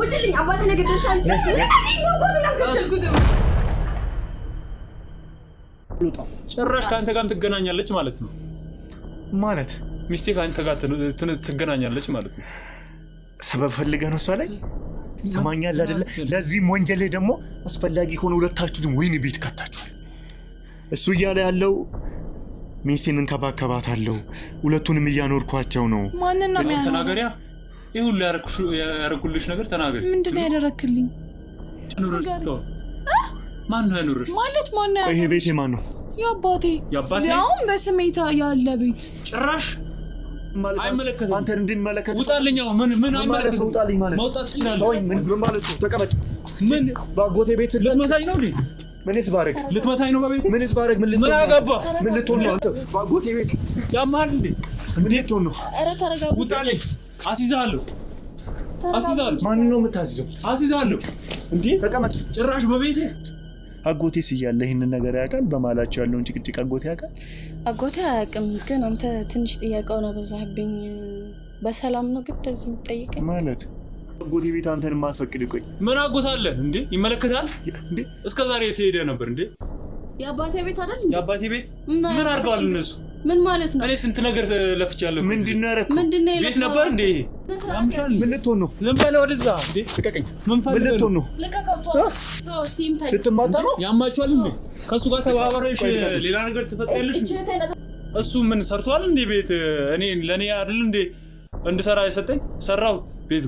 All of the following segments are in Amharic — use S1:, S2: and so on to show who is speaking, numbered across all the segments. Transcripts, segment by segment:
S1: ወጭልኝ አባቴ ነገርሽ አንቺ
S2: ጭራሽ ካንተ ጋር ትገናኛለች ማለት ነው
S3: ማለት
S2: ሚስቴ ካንተ ጋር ትገናኛለች ማለት ነው
S3: ሰበብ ፈልገህ ነው እሷ ላይ ሰማኛል አይደለ ለዚህም ወንጀል ደግሞ አስፈላጊ ከሆነ ሁለታችሁ ደግሞ ወይኔ ቤት ከታችኋል እሱ እያለ ያለው ሚስቴን እንከባከባታለሁ ሁለቱንም እያኖርኳቸው ነው
S4: ማንነው
S2: ተናገሪያ ይሁን ያረኩልሽ ነገር ተናገሪ
S4: ምንድነው ያደረክልኝ
S2: ኑርስተው ማን ነው ያኑርሽ
S4: ማለት ማን ነው
S3: ይሄ ቤት የማን ነው
S4: ያባቴ ያው በስሜታ ያለ ቤት
S2: ጭራሽ አይመለከትም
S3: አንተ እንድንመለከት
S2: ውጣልኛው ምን አይመለከትም
S3: ውጣልኝ ማለት
S2: መውጣት ትችላለህ
S3: ወይ ምን ማለት ነው ተቀመጥ
S2: ምን
S3: ባጎቴ ቤት
S2: ልትመታኝ ነው እንዴ
S3: ምንስ ባረክ
S2: ልትመታኝ ነው በቤት
S3: ምንስ ባረክ ምን
S2: አገባ
S3: ምን ልትሆን ነው አንተ ባጎቴ ቤት
S2: ያማል እንዴ
S3: ምን ልትሆን ነው
S4: ኧረ ተረጋጉ
S2: ውጣልኝ አሲዛለሁ
S3: ማን ነው የምታስይዘው
S2: አሲዛለሁ እንዴ
S3: ተቀመጥ
S2: ጭራሽ በቤቴ
S3: አጎቴስ እያለ ይሄንን ነገር ያውቃል በማላቸው ያለውን ጭቅጭቅ አጎቴ ያውቃል
S4: አጎቴ አያውቅም ግን አንተ ትንሽ ጥያቄውን አበዛህብኝ በሰላም ነው ግን እንደዚህ የምትጠይቀኝ
S3: ማለት አጎቴ ቤት አንተን ማስፈቅድ ቆይ
S2: ምን አጎት አለ እንዴ ይመለከታል እንዴ እስከ ዛሬ የት ነበር እንዴ
S4: የአባቴ ቤት አይደል
S2: የአባቴ ቤት ምን አድርገዋል እነሱ
S4: ምን ማለት ነው
S2: እኔ ስንት ነገር ለፍቻለሁ
S3: ምንድነው ያረከው
S4: ምንድነው
S2: ቤት ነበር እንዴ
S3: ያምሻል ምን ልትሆን ነው
S2: ዝም በለው ወደዛ እንዴ
S3: ፍቀቀኝ ምን ልትሆን ነው
S4: ለቀቀው ስቲም ታይ
S3: ልትማታ ነው
S2: ያማቻል እንዴ ከሱ ጋር ተባባረሽ ሌላ ነገር ትፈጥሪያለሽ እሱ ምን ሰርቷል እንዴ ቤት እኔ ለኔ አይደል እንዴ እንድሰራ የሰጠኝ ሰራሁት ቤቱ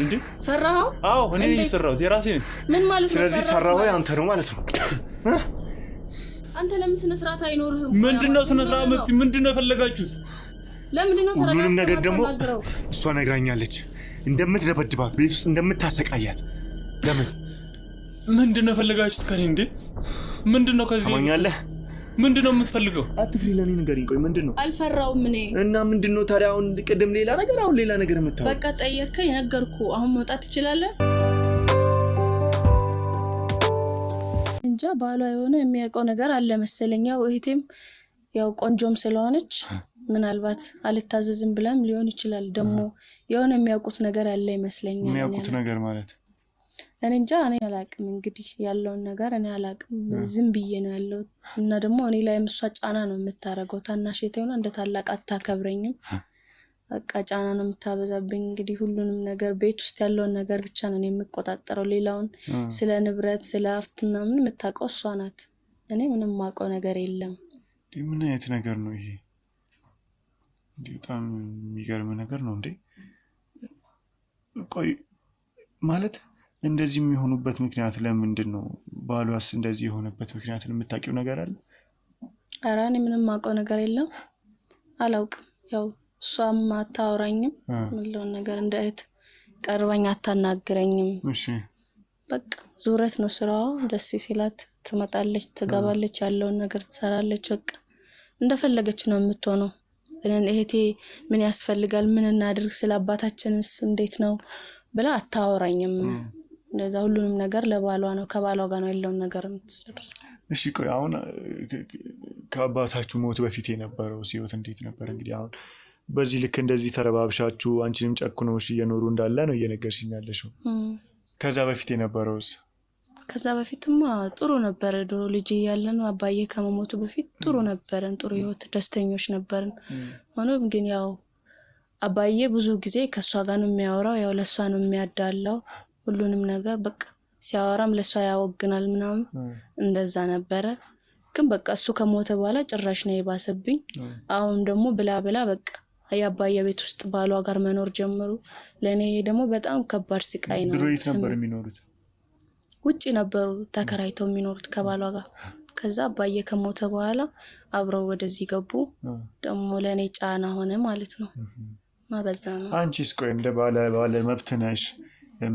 S2: እንዴ
S4: ሰራው
S2: አዎ እኔ ሰራሁት የራሴ ነኝ
S4: ምን ማለት ነው
S3: ስለዚህ ሰራው አንተ ነው ማለት ነው
S4: አንተ ለምን ስነ ስርዓት አይኖርህም
S2: ምንድነው ስነ ስርዓት ምንድነው ፈለጋችሁት
S4: ለምንድነው ተረጋግተህ
S3: ሁሉንም ነገር ደግሞ እሷ ነግራኛለች እንደምትደበድባት ቤት ውስጥ እንደምታሰቃያት ለምን
S2: ምንድነው ፈለጋችሁት ከኔ እንዴ ምንድነው ከዚህ
S3: ሰማኛለህ
S2: ምንድነው የምትፈልገው
S3: አትፍሪ ለኔ ንገሪኝ ቆይ ምንድነው
S4: አልፈራውም እኔ እና
S3: ምንድነው ታዲያ አሁን ቅድም ሌላ ነገር አሁን ሌላ ነገር የምታወራው
S4: በቃ ጠየቅከኝ ነገርኩ አሁን መውጣት ትችላለህ እንጃ ባሏ የሆነ የሚያውቀው ነገር አለ መሰለኝ ያው እህቴም ያው ቆንጆም ስለሆነች ምናልባት አልታዘዝም ብለም ሊሆን ይችላል ደግሞ የሆነ የሚያውቁት ነገር አለ ይመስለኛል
S3: የሚያውቁት ነገር ማለት
S4: እኔ እንጃ እኔ አላቅም እንግዲህ ያለውን ነገር እኔ አላቅም ዝም ብዬ ነው ያለው እና ደግሞ እኔ ላይ እሷ ጫና ነው የምታረገው ታናሽ እህቴ እንደ ታላቅ አታከብረኝም በቃ ጫና ነው የምታበዛብኝ እንግዲህ ሁሉንም ነገር ቤት ውስጥ ያለውን ነገር ብቻ ነው የምቆጣጠረው ሌላውን ስለ ንብረት ስለ ሀብትና ምን የምታውቀው እሷ ናት እኔ ምንም ማውቀው ነገር የለም
S3: ምን አይነት ነገር ነው ይሄ በጣም የሚገርም ነገር ነው እንዴ ቆይ ማለት እንደዚህ የሚሆኑበት ምክንያት ለምንድን ነው ባሏስ እንደዚህ የሆነበት ምክንያት የምታውቂው ነገር አለ
S4: ኧረ እኔ ምንም ማውቀው ነገር የለም አላውቅም ያው እሷም አታወራኝም ምንለው ነገር እንደ እህት ቀርባኝ አታናግረኝም
S3: እሺ በቃ
S4: ዙረት ነው ስራው ደስ ሲላት ትመጣለች ትገባለች ያለውን ነገር ትሰራለች በቃ እንደፈለገች ነው የምትሆነው እህቴ ምን ያስፈልጋል ምን እናድርግ ስለ አባታችንስ እንዴት ነው ብላ አታወራኝም እንደዛ ሁሉንም ነገር ለባሏ ነው ከባሏ ጋር ነው ያለው ነገር እንትስደርስ
S3: እሺ ቆይ አሁን ከአባታችሁ ሞት በፊት የነበረው ሲወት እንዴት ነበር እንግዲህ አሁን በዚህ ልክ እንደዚህ ተረባብሻችሁ አንቺንም ጨክኖሽ እየኖሩ እንዳለ ነው እየነገርሽኝ ያለሽው ከዛ በፊት የነበረውስ
S4: ከዛ በፊትማ ጥሩ ነበር ድሮ ልጅ እያለን አባዬ ከመሞቱ በፊት ጥሩ ነበርን ጥሩ ህይወት ደስተኞች ነበርን ሆኖም ግን ያው አባዬ ብዙ ጊዜ ከሷ ጋር ነው የሚያወራው ያው ለሷ ነው የሚያዳላው ሁሉንም ነገር በቃ ሲያወራም ለሷ ያወግናል ምናምን እንደዛ ነበረ ግን በቃ እሱ ከሞተ በኋላ ጭራሽ ነው ይባሰብኝ አሁን ደግሞ ብላ በቃ አያባየ ቤት ውስጥ ባሏ ጋር መኖር ጀመሩ ለኔ ደግሞ በጣም ከባድ ስቃይ ነው
S3: ድሮ የት ነበር የሚኖሩት
S4: ውጪ ነበሩ ተከራይተው የሚኖሩት ከባሏ ጋር ከዛ አባየ ከሞተ በኋላ አብረው ወደዚህ ገቡ ደግሞ ለኔ ጫና ሆነ ማለት ነው ማበዛ ነው
S3: አንቺስ ቆይ እንደ ባለ መብት ነሽ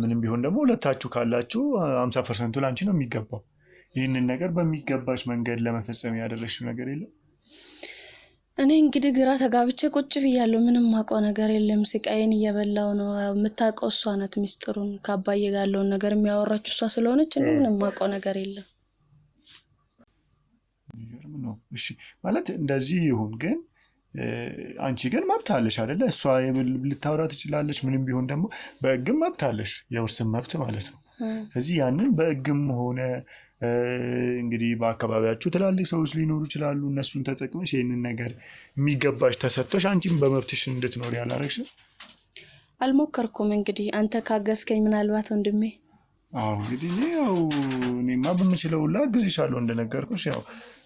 S3: ምንም ቢሆን ደግሞ ሁለታችሁ ካላችሁ 50% ላንቺ ነው የሚገባው ይሄንን ነገር በሚገባሽ መንገድ ለመፈጸም ያደረሽው ነገር የለም
S4: እኔ እንግዲህ ግራ ተጋብቼ ቁጭ ብያለሁ ምንም ማውቀው ነገር የለም ስቃይን እየበላው ነው የምታውቀው እሷ ናት ሚስጥሩን ከአባዬ ጋር ያለውን ነገር የሚያወራችሁ እሷ ስለሆነች እኔ ምንም ማውቀው ነገር የለም
S3: ይገርም ነው እሺ ማለት እንደዚህ ይሁን ግን አንቺ ግን መብት አለሽ አይደለ? እሷ ልታወራ ትችላለች። ምንም ቢሆን ደግሞ በሕግም መብት አለሽ፣ የውርስም መብት ማለት ነው። ስለዚህ ያንን በሕግም ሆነ እንግዲህ በአካባቢያችሁ ትላልቅ ሰዎች ሊኖሩ ይችላሉ። እነሱን ተጠቅመሽ ይህንን ነገር የሚገባሽ ተሰጥቶሽ አንቺም በመብትሽ እንድትኖር ያላረግሽ።
S4: አልሞከርኩም። እንግዲህ አንተ ካገዝከኝ ምናልባት ወንድሜ።
S3: አዎ እንግዲህ ያው እኔማ በምችለው ሁላ አግዝሻለሁ። እንደነገርኩሽ ያው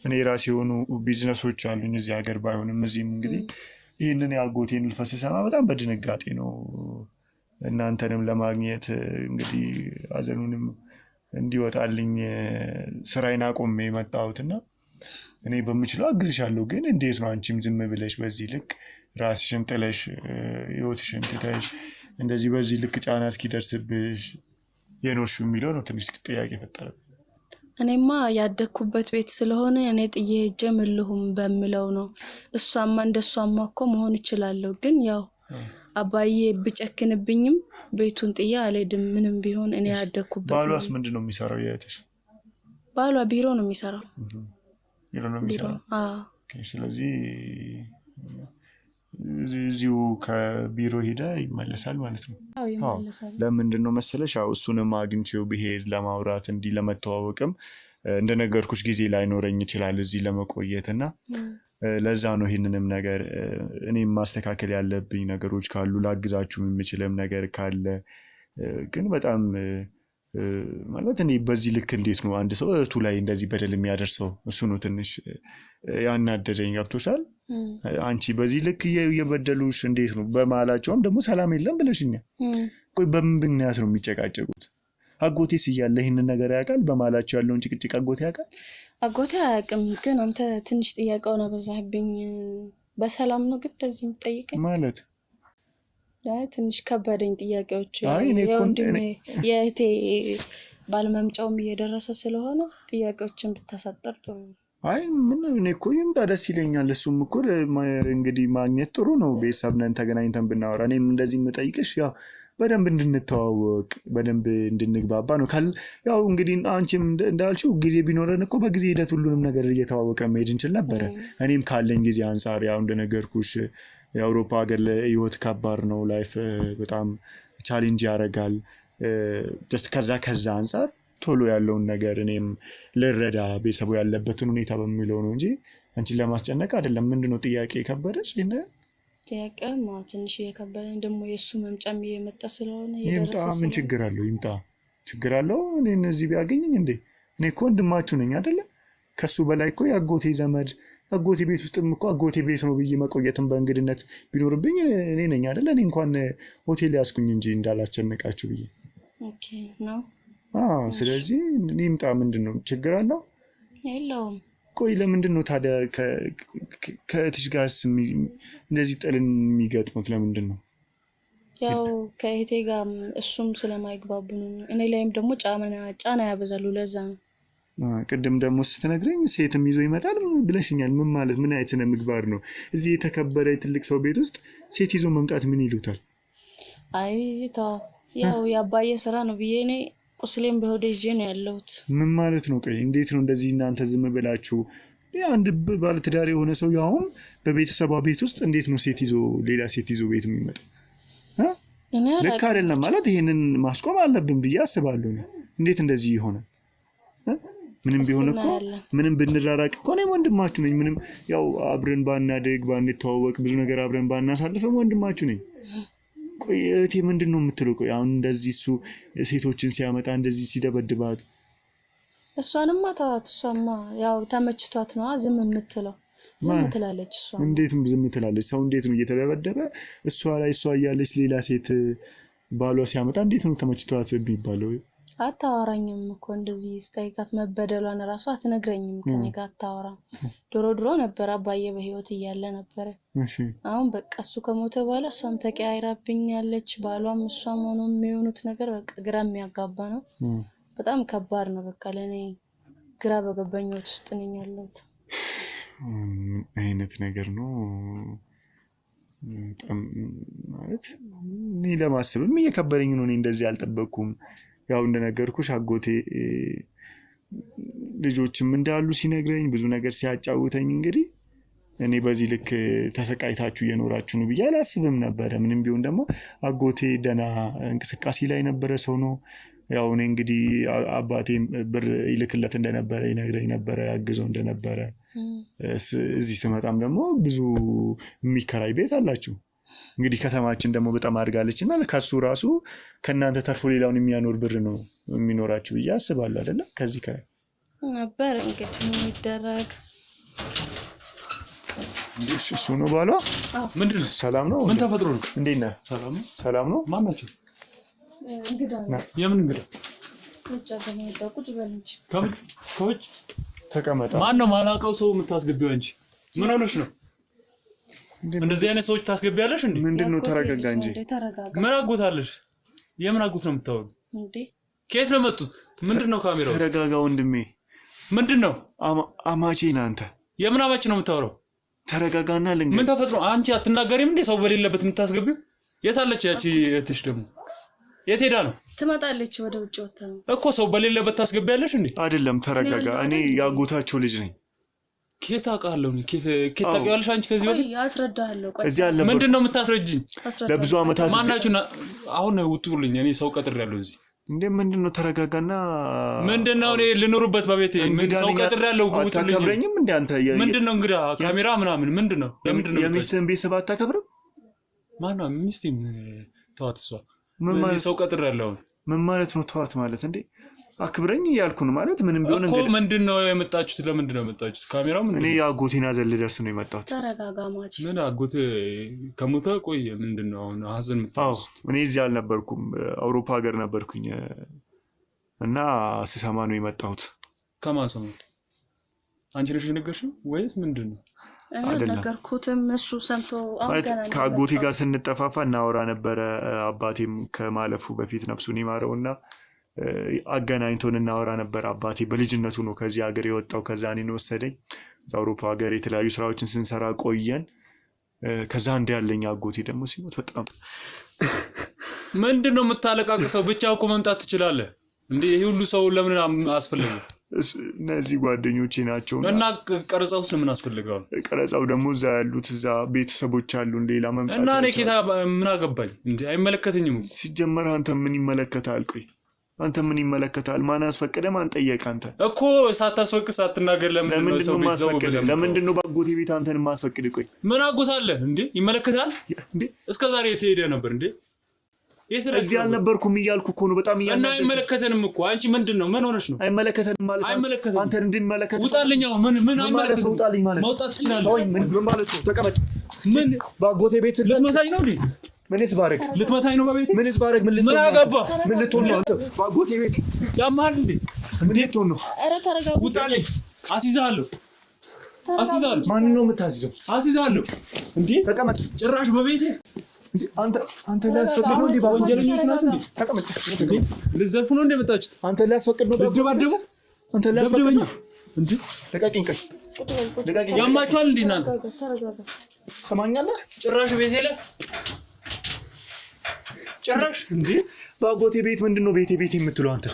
S3: እኔ የራሴ የሆኑ ቢዝነሶች አሉኝ እዚህ ሀገር ባይሆንም እዚህም። እንግዲህ ይህንን የአጎቴን እልፈት ስሰማ በጣም በድንጋጤ ነው እናንተንም ለማግኘት እንግዲህ ሀዘኑንም እንዲወጣልኝ ስራዬን አቆሜ የመጣሁትና እኔ በምችለው አግዝሻለሁ። ግን እንዴት ነው አንቺም ዝም ብለሽ በዚህ ልክ ራስሽን ጥለሽ ህይወትሽን ትተሽ እንደዚህ በዚህ ልክ ጫና እስኪደርስብሽ የኖርሽ የሚለው ነው ትንሽ ጥያቄ ፈጠረብኝ።
S4: እኔማ ያደግኩበት ቤት ስለሆነ እኔ ጥዬ ሄጄ ምልሁም በምለው ነው። እሷማ እንደሷማ እኮ መሆን እችላለሁ። ግን ያው አባዬ ብጨክንብኝም ቤቱን ጥዬ አልሄድም። ምንም ቢሆን እኔ ያደግኩበት።
S3: ባሏስ ምንድን ነው የሚሰራው? የእህትሽ
S4: ባሏ ቢሮ ነው የሚሰራው።
S3: ቢሮ ነው የሚሰራው?
S4: አዎ።
S3: ስለዚህ እዚሁ ከቢሮ ሄደ ይመለሳል ማለት ነው።
S4: አዎ ይመለሳል።
S3: ለምንድን ነው መሰለሽ ያው እሱንም አግኝቼው ብሄድ ለማውራት እንዲህ ለመተዋወቅም እንደነገርኩሽ ጊዜ ላይኖረኝ ይችላል እዚህ ለመቆየት እና ለዛ ነው ይህንንም ነገር እኔም ማስተካከል ያለብኝ ነገሮች ካሉ ላግዛችሁ የምችልም ነገር ካለ ግን በጣም ማለት እኔ በዚህ ልክ እንዴት ነው አንድ ሰው እህቱ ላይ እንደዚህ በደል የሚያደርሰው? እሱ ነው ትንሽ ያናደደኝ። ገብቶሻል? አንቺ በዚህ ልክ እየበደሉሽ እንዴት ነው? በመሀላቸውም ደግሞ ሰላም የለም ብለሽኛል። ቆይ በምን ምክንያት ነው የሚጨቃጨቁት? አጎቴስ እያለ ይህንን ነገር ያውቃል? በመሀላቸው ያለውን ጭቅጭቅ አጎቴ ያውቃል?
S4: አጎቴ አያውቅም። ግን አንተ ትንሽ ጥያቄውን አበዛህብኝ። በሰላም ነው ግን እንደዚህ የምትጠይቀኝ
S3: ማለት
S4: ትንሽ ከበደኝ ጥያቄዎች። የወንድሜ የእህቴ ባለመምጫውም እየደረሰ ስለሆነ ጥያቄዎችን ብታሳጠር ጥሩ ነው።
S3: አይ ምን እኔ እኮ ይምጣ ደስ ይለኛል። እሱም እኮ እንግዲህ ማግኘት ጥሩ ነው። ቤተሰብ ነን ተገናኝተን ብናወራ። እኔም እንደዚህ የምጠይቅሽ ያው በደንብ እንድንተዋወቅ በደንብ እንድንግባባ ነው። ያው እንግዲህ አንቺም እንዳልሽው ጊዜ ቢኖረን እኮ በጊዜ ሂደት ሁሉንም ነገር እየተዋወቀ መሄድ እንችል ነበረ። እኔም ካለኝ ጊዜ አንጻር ያው እንደነገርኩሽ የአውሮፓ ሀገር ህይወት ከባድ ነው። ላይፍ በጣም ቻሌንጅ ያደርጋል። ከዛ አንጻር ቶሎ ያለውን ነገር እኔም ልረዳ ቤተሰቡ ያለበትን ሁኔታ በሚለው ነው እንጂ አንቺን ለማስጨነቅ አይደለም። ምንድነው ጥያቄ የከበደች?
S4: ጥያቄ ትንሽ የከበደኝ ደግሞ የእሱ መምጫም እየመጣ ስለሆነ
S3: ይምጣ። ምን ችግር አለው? ይምጣ። ችግር አለው? እኔ እነዚህ ቢያገኘኝ እንዴ? እኔ እኮ ወንድማችሁ ነኝ አይደለ? ከሱ በላይ እኮ የአጎቴ ዘመድ አጎቴ ቤት ውስጥም እኮ አጎቴ ቤት ነው ብዬ መቆየትም በእንግድነት ቢኖርብኝ እኔ ነኝ አይደለ? እኔ እንኳን ሆቴል ያስኩኝ እንጂ እንዳላስጨነቃችሁ ብዬ።
S4: ኦኬ ነው።
S3: ስለዚህ ይምጣ። ምንድን ነው ችግር አለው?
S4: የለውም።
S3: ቆይ ለምንድን ነው ታዲያ ከእህትሽ ጋር እንደዚህ ጥልን የሚገጥሙት? ለምንድን ነው?
S4: ያው ከእህቴ ጋር እሱም ስለማይግባቡ ነው። እኔ ላይም ደግሞ ጫና ያበዛሉ። ለዛ ነው።
S3: ቅድም ደግሞ ስትነግረኝ ሴትም ይዞ ይመጣል ብለሽኛል። ምን ማለት ምን አይነት ስነ ምግባር ነው? እዚህ የተከበረ ትልቅ ሰው ቤት ውስጥ ሴት ይዞ መምጣት ምን ይሉታል?
S4: አይ ተው፣ ያው የአባዬ ስራ ነው ብዬ እኔ ቁስሌም በሆዴ ይዤ ነው ያለሁት።
S3: ምን ማለት ነው? ቆይ እንዴት ነው እንደዚህ እናንተ ዝም ብላችሁ? አንድ ባለትዳር የሆነ ሰው ያው በቤተሰቧ ቤት ውስጥ እንዴት ነው ሌላ ሴት ይዞ ቤት የሚመጣ? ልክ አይደለም ማለት ይሄንን ማስቆም አለብን ብዬ አስባለሁ። እንዴት እንደዚህ ይሆናል? ምንም ቢሆን እኮ ምንም ብንራራቅ እኮ እኔም ወንድማችሁ ነኝ። ምንም ያው አብረን ባናደግ ባንተዋወቅ ብዙ ነገር አብረን ባናሳልፈም ወንድማችሁ ነኝ። ቆይ እህቴ ምንድን ነው የምትለው? ቆይ አሁን እንደዚህ እሱ ሴቶችን ሲያመጣ እንደዚህ ሲደበድባት
S4: እሷንማ ተዋት። እሷማ ያው ተመችቷት ነው ዝም የምትለው። ዝም ትላለች እሷ።
S3: እንዴት ዝም ትላለች? ሰው እንዴት ነው እየተደበደበ እሷ ላይ እሷ እያለች ሌላ ሴት ባሏ ሲያመጣ እንዴት ነው ተመችቷት የሚባለው?
S4: አታወራኝም እኮ እንደዚህ ስጠይቃት መበደሏን እራሱ አትነግረኝም። ከኔ ጋር አታወራም። ድሮ ነበር አባዬ በህይወት እያለ ነበረ። አሁን በቃ እሱ ከሞተ በኋላ እሷም ተቀያይራብኛለች። ባሏም እሷም ሆኖ የሚሆኑት ነገር በቃ ግራ የሚያጋባ ነው። በጣም ከባድ ነው። በቃ ለእኔ ግራ በገባኝ ህይወት ውስጥ ነኝ ያለሁት።
S3: አይነት ነገር ነው በጣም ማለት እኔ ለማሰብም እየከበደኝ ነው። እኔ እንደዚህ አልጠበቅኩም። ያው እንደነገርኩሽ አጎቴ ልጆችም እንዳሉ ሲነግረኝ ብዙ ነገር ሲያጫውተኝ እንግዲህ እኔ በዚህ ልክ ተሰቃይታችሁ እየኖራችሁ ነው ብዬ አላስብም ነበር። ምንም ቢሆን ደግሞ አጎቴ ደና እንቅስቃሴ ላይ ነበረ ሰው ነው። ያው እኔ እንግዲህ አባቴም ብር ይልክለት እንደነበረ ይነግረኝ ነበረ፣ ያግዘው እንደነበረ። እዚህ ስመጣም ደግሞ ብዙ የሚከራይ ቤት አላችሁ። እንግዲህ ከተማችን ደግሞ በጣም አድጋለችና ከሱ ራሱ ከናንተ ተርፎ ሌላውን የሚያኖር ብር ነው የሚኖራችሁ ብዬ አስባለሁ አይደለ? ከዚህ
S4: ነበር እንግዲህ የሚደረግ
S3: እሱ ነው ባሏ።
S2: ምንድን ነው?
S3: ሰላም ነው?
S2: ምን ተፈጥሮ ነው?
S3: እንዴት ነህ?
S2: ሰላም ነው?
S3: ሰላም ነው?
S2: ማን ናቸው?
S4: እንግዳ ነው።
S2: የምን እንግዳ?
S4: ቁጭ አገኘው ቁጭ በል እንጂ።
S2: ከውጭ
S3: ተቀመጣ።
S2: ማን ነው ማላውቀው ሰው የምታስገቢው አንቺ? ምን ሆነሽ ነው? እንደዚህ አይነት ሰዎች ታስገቢያለሽ እንዴ?
S3: ምንድነው? ተረጋጋ እንጂ።
S2: ምን አጎታለሽ? የምን አጎት ነው የምታወሪው እንዴ? ከየት ነው መጡት? ምንድነው ካሜራው?
S3: ተረጋጋ ወንድሜ።
S2: ምንድነው?
S3: አማቼ ነህ አንተ።
S2: የምን አማች ነው የምታወራው?
S3: ተረጋጋና ልንገር።
S2: ምን ተፈጥሮ? አንቺ አትናገሪም እንዴ? ሰው በሌለበት የምታስገቢው? የት አለች ያቺ እህትሽ ደግሞ? የት ሄዳ ነው?
S4: ትመጣለች፣ ወደ ውጭ ወጣ ነው
S2: እኮ። ሰው በሌለበት ታስገቢያለሽ እንዴ?
S3: አይደለም፣ ተረጋጋ። እኔ ያጎታቸው ልጅ ነኝ።
S2: ኬት አውቃለሁ ነው? ኬት ታውቂያለሽ አንቺ? ከዚህ በፊት
S4: ያስረዳሃለሁ። ቆይ
S3: እዚህ አለ።
S2: ምንድነው የምታስረጅኝ?
S3: ለብዙ አመታት
S2: ማናችሁና አሁን ውጡልኝ። እኔ ሰው ቀጥሬያለሁ እዚህ።
S3: እንዴ ምንድነው? ተረጋጋና።
S2: ምንድነው? እኔ ልኖርበት በቤቴ ሰው ቀጥሬያለሁ። ውጡልኝ።
S3: አታከብረኝም እንዴ አንተ?
S2: ምንድነው እንግዳ ካሜራ ምናምን ምንድነው? ለምንድነው
S3: የሚስትህን ቤተሰብ አታከብርም?
S2: ማነው ሚስቴ? ተዋት። እሷ ምን ማለት ሰው ቀጥሬያለሁ?
S3: ምን ማለት ነው ተዋት ማለት? እንዴ አክብረኝ እያልኩ ነው ማለት ምንም ቢሆን
S2: እንግዲህ እኮ ምንድነው የመጣችሁት? ለምንድነው የመጣችሁት? ካሜራው ምን?
S3: እኔ አጎቴን አዘል ልደርስ ነው የመጣሁት።
S4: ተረጋጋ ማች።
S2: ምን አጎት ከሞተ ቆየ? ምንድነው አሁን ሀዘን
S3: አዎ እኔ እዚህ አልነበርኩም፣ አውሮፓ ሀገር ነበርኩኝ እና ስሰማ ነው የመጣሁት።
S2: ከማን ሰማ? አንቺ ነሽ የነገርሽው ወይስ ምንድነው?
S3: አይደለም
S4: ነገርኩትም እሱ ሰምቶ አሁን ገና
S3: ከአጎቴ ጋር ስንጠፋፋ እናወራ ነበረ። አባቴም ከማለፉ በፊት ነፍሱን ይማረውና አገናኝቶን እናወራ ነበር። አባቴ በልጅነቱ ነው ከዚህ ሀገር የወጣው። ከዛ እኔን ወሰደኝ። አውሮፓ ሀገር የተለያዩ ስራዎችን ስንሰራ ቆየን። ከዛ እንደ ያለኝ አጎቴ ደግሞ ሲሞት በጣም
S2: ምንድነው የምታለቃቅሰው? ብቻው እኮ መምጣት ትችላለህ እንዴ? ይሄ ሁሉ ሰው ለምን አስፈልገው?
S3: እነዚህ ጓደኞቼ ናቸው
S2: እና ቀረጻውስ ለምን አስፈልገው?
S3: ቀረጻው ደግሞ እዛ ያሉት እዛ ቤተሰቦች አሉ ሌላ መምጣት
S2: እና እኔ ኬታ ምን አገባኝ እንዴ? አይመለከተኝም።
S3: ሲጀመር አንተ ምን ይመለከታል? ቆይ አንተ ምን ይመለከታል? ማን አስፈቀደ? ማን ጠየቀ? አንተ
S2: እኮ ሳታስፈቅድ ሳትናገር ለምን ሰው
S3: ማስፈቀደ? ለምንድን ነው ባጎቴ ቤት አንተን ማስፈቀድ? ቆይ
S2: ምን አጎታለ እንዴ? ይመለከታል እንዴ? እስከዛሬ የት ሄደ ነበር እንዴ?
S3: እዚህ አልነበርኩም እያልኩ እኮ ነው። በጣም
S2: እና አይመለከተንም እኮ። አንቺ ምንድነው? ምን ሆነሽ ነው?
S3: አይመለከተንም ማለት
S2: አይመለከተንም።
S3: አንተ እንድንመለከት
S2: ውጣልኝ። ምን
S3: አይመለከተንም? ውጣልኝ ማለት
S2: መውጣት ትችላለህ?
S3: ተወኝ። ምን ማለት ነው? ተቀመጥ።
S2: ምን
S3: ባጎቴ ቤት
S2: ልትመታኝ ነው እንዴ?
S3: ምንስ ባረግ?
S2: ልትመታኝ ነው በቤቴ?
S3: ምንስ ባረግ? ምን
S2: አገባ?
S3: ምን ልትሆን ነው አንተ? ባጎቴ ቤት
S2: ያማል እንዴ?
S3: ምን ልትሆን ነው?
S4: ኧረ ተረጋጋ።
S2: ውጣልኝ። አስይዛለሁ።
S3: ማን ነው የምታስይዘው?
S2: አስይዛለሁ። እንዴ
S3: ተቀመጥ።
S2: ጭራሽ በቤቴ
S3: አንተ ሊያስፈቅድ ነው እንዴ?
S2: ወንጀለኞች ናችሁ እንዴ?
S3: ተቀመጥ።
S2: ልዘርፉ ነው እንዴ መጣችሁት?
S3: አንተ ሊያስፈቅድ ነው?
S2: ደብደቡ።
S3: አንተ ሊያስፈቅድ ነው
S2: እንዴ?
S3: ለቃቂኝ። ቀይ ለቃቂኝ።
S2: ያማችኋል እንዴ እናንተ?
S4: ተረጋጋ።
S3: ሰማኛለህ?
S2: ጭራሽ ቤቴ ላይ ጭራሽ እንዴ?
S3: ባጎቴ ቤት ምንድነው ቤቴ የምትለው አንተ?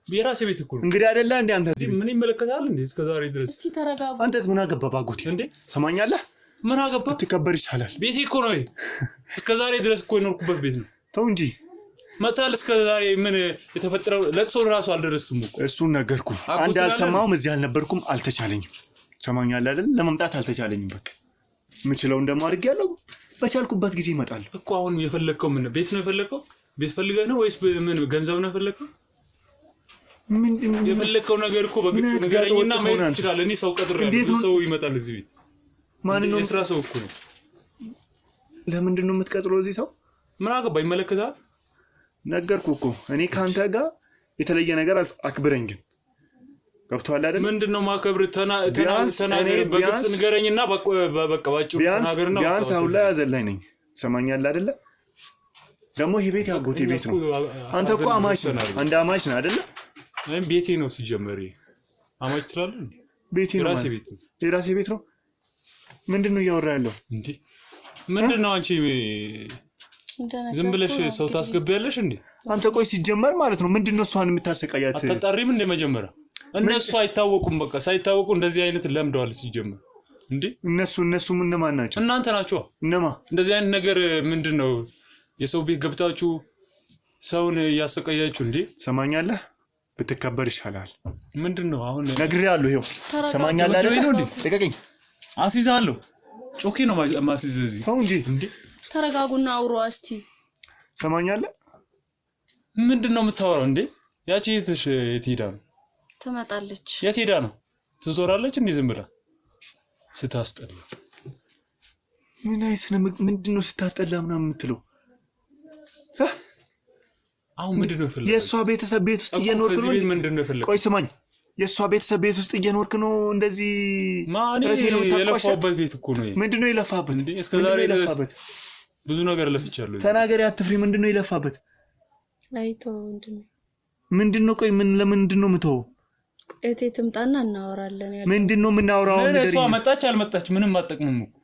S2: የራሴ ቤት እኮ ነው
S3: እንግዲህ አይደለ እንዴ? አንተ
S2: ምን ይመለከታል እንዴ? እስከዛሬ ድረስ
S4: እስቲ ተረጋጋ።
S3: አንተስ ምን አገባ ባጎቴ
S2: እንዴ?
S3: ሰማኛለህ?
S2: ምን አገባ?
S3: ትከበር ይቻላል።
S2: ቤቴ እኮ ነው። እስከዛሬ ድረስ እኮ የኖርኩበት ቤት ነው።
S3: ተው እንጂ
S2: መታል። እስከዛሬ ምን የተፈጠረው ለቅሶ ራሱ አልደረስኩም እኮ።
S3: እሱን ነገርኩ። አንድ አልሰማውም፣ እዚህ አልነበርኩም፣ አልተቻለኝም። ሰማኛለህ አይደል? ለመምጣት አልተቻለኝም። በቃ የምችለውን ደግሞ አድርጌያለሁ። በቻልኩበት ጊዜ እመጣለሁ
S2: እኮ። አሁን የፈለከው ምን ቤት ነው የፈለከው? ቤት ፈልገህ ነው ወይስ ምን ገንዘብ ነው የፈለከው?
S3: ምንድነው
S2: የፈለከው ነገር እኮ በግልጽ ንገረኝና መሄድ ትችላለህ። እኔ ሰው ቀጥሬያለሁ። ሰው ይመጣል እዚህ ቤት።
S3: ማን ነው?
S2: የስራ ሰው እኮ ነው።
S3: ለምንድን ነው የምትቀጥረው እዚህ ሰው?
S2: ምን አገባ? ይመለከታል።
S3: ነገርኩህ እኮ እኔ ካንተ ጋር የተለየ ነገር አክብረኝ። ግን ገብቶሃል አይደል?
S2: ምንድነው ማከብር? ተናገር፣ በግልጽ ንገረኝና በቃ ባጭሩ ተናገርና
S3: ቢያንስ አሁን ላይ አዘላኝ ነኝ። ሰማኛለህ አይደለ? ደግሞ ይሄ ቤት ያጎቴ ቤት ነው። አንተ እኮ አማች ነህ፣ አንድ አማች ነህ አይደለ?
S2: እኔም ቤቴ ነው ሲጀመር። አማች ትላለህ እንዴ?
S3: ቤቴ ነው፣
S2: የራሴ ቤት ነው።
S3: የራሴ ቤት ነው። ምንድነው እያወራ ያለው
S2: እንዴ? ምንድነው አንቺ ዝም ብለሽ ሰው ታስገቢያለሽ እንዴ?
S3: አንተ ቆይ ሲጀመር ማለት ነው ምንድነው እሷን የምታሰቃያት?
S2: አትጣሪም እንደ መጀመሪያ? እነሱ አይታወቁም። በቃ ሳይታወቁ እንደዚህ አይነት ለምደዋል ሲጀመር። እንዴ
S3: እነሱ ምን ማን ናቸው?
S2: እናንተ ናችሁ።
S3: እነማ
S2: እንደዚህ አይነት ነገር ምንድነው? የሰው ቤት ገብታችሁ ሰውን ያሰቃያችሁ እንዴ?
S3: ሰማኛለህ? ብትከበር ይሻላል።
S2: ምንድነው አሁን
S3: ነግሬሃለሁ። ይሄው ሰማኛለህ አይደል? ነው እንዴ? ልቀቀኝ።
S2: አሲዛለሁ። ጮኬ ነው ማሲዝ እዚህ
S3: ነው እንጂ
S4: እንዴ። ተረጋጉና አውሩ እስቲ።
S3: ሰማኛለህ?
S2: ምንድነው የምታወራው እንዴ? ያቺ የት ሄዳ ነው?
S4: ትመጣለች።
S2: የት ሄዳ ነው? ትዞራለች እንዴ ዝም ብላ? ስታስጠላ
S3: ምን አይስነ ምንድነው ስታስጠላ ምናምን የምትለው?
S2: አሁን ምንድነው ፈልገው?
S3: የሷ ቤተሰብ ቤት ውስጥ እየኖርክ ነው።
S2: ምንድነው ፈልገው?
S3: ቆይ ስማኝ፣ የሷ ቤተሰብ ቤት ውስጥ እየኖርክ ነው። እንደዚህ
S2: ማን የለፋበት ቤት እኮ ነው።
S3: ምንድነው የለፋበት
S2: እንዴ? እስከዛሬ ድረስ ብዙ ነገር ለፍቻለሁ።
S3: ተናገሪ፣ አትፍሪ። ምንድነው የለፋበት?
S4: አይቶ
S3: ምንድነው? ቆይ ለምንድነው የምትወው?
S4: እቴ ትምጣና እናወራለን።
S3: ምንድነው የምናወራው? ነገር
S2: እሷ መጣች አልመጣች ምንም አጠቅምም እኮ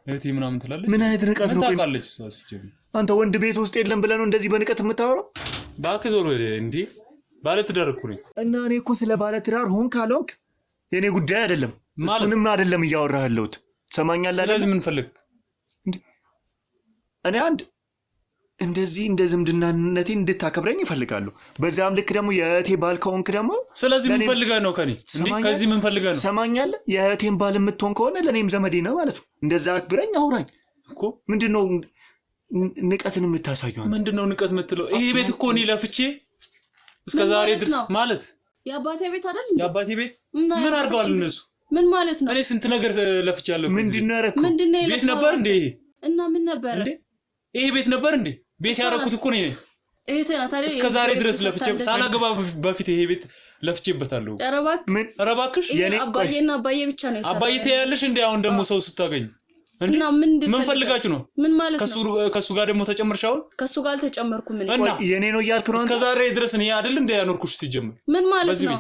S2: እቴ ምናምን ትላለች።
S3: ምን አይነት ንቀት ነው?
S2: ታውቃለች እሷ ሲጀምር።
S3: አንተ ወንድ ቤት ውስጥ የለም ብለህ ነው እንደዚህ በንቀት የምታወራው?
S2: እባክህ ዞር በል እንዴ። ባለ ትዳር እኮ ነኝ
S3: እና እኔ እኮ ስለ ባለ ትዳር ሆን ካልሆንክ የኔ ጉዳይ አይደለም። እሱንም አይደለም እያወራህ ያለሁት። ሰማኛለህ አይደል?
S2: ስለዚህ ምን ፈልግ?
S3: እኔ አንድ እንደዚህ እንደ ዝምድናነቴን እንድታከብረኝ ይፈልጋሉ። በዛም ልክ ደግሞ የእቴ ባል ከሆንክ ደግሞ
S2: ስለዚህ ምን ፈልገህ ነው ከኔ? እንዴ ከዚህ ምን ፈልገህ ነው?
S3: ሰማኛለህ? የእቴን ባል የምትሆን ከሆነ ለኔም ዘመዴ ነው ማለት ነው። እንደዛ አክብረኝ፣ አውራኝ እኮ። ምንድነው ንቀትን የምታሳየው?
S2: ምንድነው ንቀት የምትለው? ይሄ ቤት እኮ እኔ ለፍቼ እስከዛሬ ድረስ ማለት
S1: የአባቴ ቤት አይደል?
S2: የአባቴ ቤት ምን አድርገዋል እነሱ?
S1: ምን ማለት ነው?
S2: እኔ ስንት ነገር ለፍቻለሁ።
S3: ምንድነው ያረከው?
S2: ቤት ነበር እንዴ?
S1: እና ምን ነበር
S2: እንዴ? ይሄ ቤት ነበር እንዴ? ቤት ያረኩት እኮ ነኝ።
S1: እህቴ ናት አይደል?
S2: እስከዛሬ ድረስ ለፍቼ ሳላገባ በፊት ይሄ ቤት ለፍቼበታለሁ። ኧረ እባክሽ
S1: የኔ አባዬና አባዬ ብቻ ነው ያሰራው።
S2: አባዬ ትያለሽ እንዴ? አሁን ደግሞ ሰው ስታገኝ
S1: እና ምን
S2: ፈልጋችሁ ነው?
S1: ምን ማለት ነው?
S2: ከሱ ጋር ደግሞ ተጨምርሻው?
S1: ከሱ ጋር አልተጨመርኩም። ምን
S3: ቆይ የኔ ነው እያልክ ነው?
S2: እስከዛሬ ድረስ እኔ አይደል እንደ ያኖርኩሽ ሲጀምር?
S1: ምን ማለት ነው?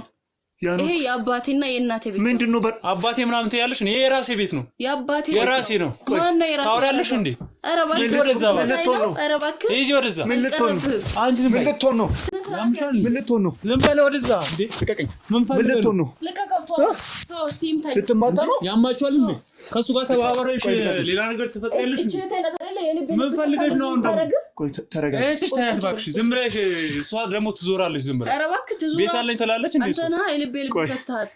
S1: ይሄ የአባቴና የእናቴ ቤት
S3: ምንድነው?
S2: አባቴ ምናምን ትያለሽ? እኔ የራሴ ቤት ነው።
S1: የአባቴ
S2: የራሴ ነው።
S1: ማን ነው የራሴ?
S2: ታወራለሽ እንዴ?
S1: ኧረ እባክህ
S2: ወደዛ
S3: ምን ልትሆን ነው?
S1: ኧረ እባክህ
S2: ሂጂ ወደዛ።
S3: ምን ልትሆን ነው?
S2: አንቺ ዝም በይ።
S3: ምን ልትሆን ነው? ምን ልትሆን ነው?
S2: ዝም በል ወደዛ። እንዴ
S3: ልቀቀኝ።
S2: ምን
S3: ልትሆን ነው?
S1: ልቀቀው። ስቲም ታይ
S3: ልትማታ ነው?
S2: ያማችኋል እንዴ? ከሱ ጋር ተባበረሽ ሌላ ነገር ትፈጥሪያለሽ እንዴ? ምን ፈልገሽ ነው?
S3: ቆይ ተረጋጋ።
S2: እሺ ታያት እባክሽ። ዝም ብለሽ እሷ ደግሞ ትዞራለች። ዝም ብለሽ
S1: ኧረ እባክህ ትዞራ።
S2: ቤት አለኝ ትላለች እንዴ?
S1: አንተ ነህ የልቤ ልብ ሰጥተሃት።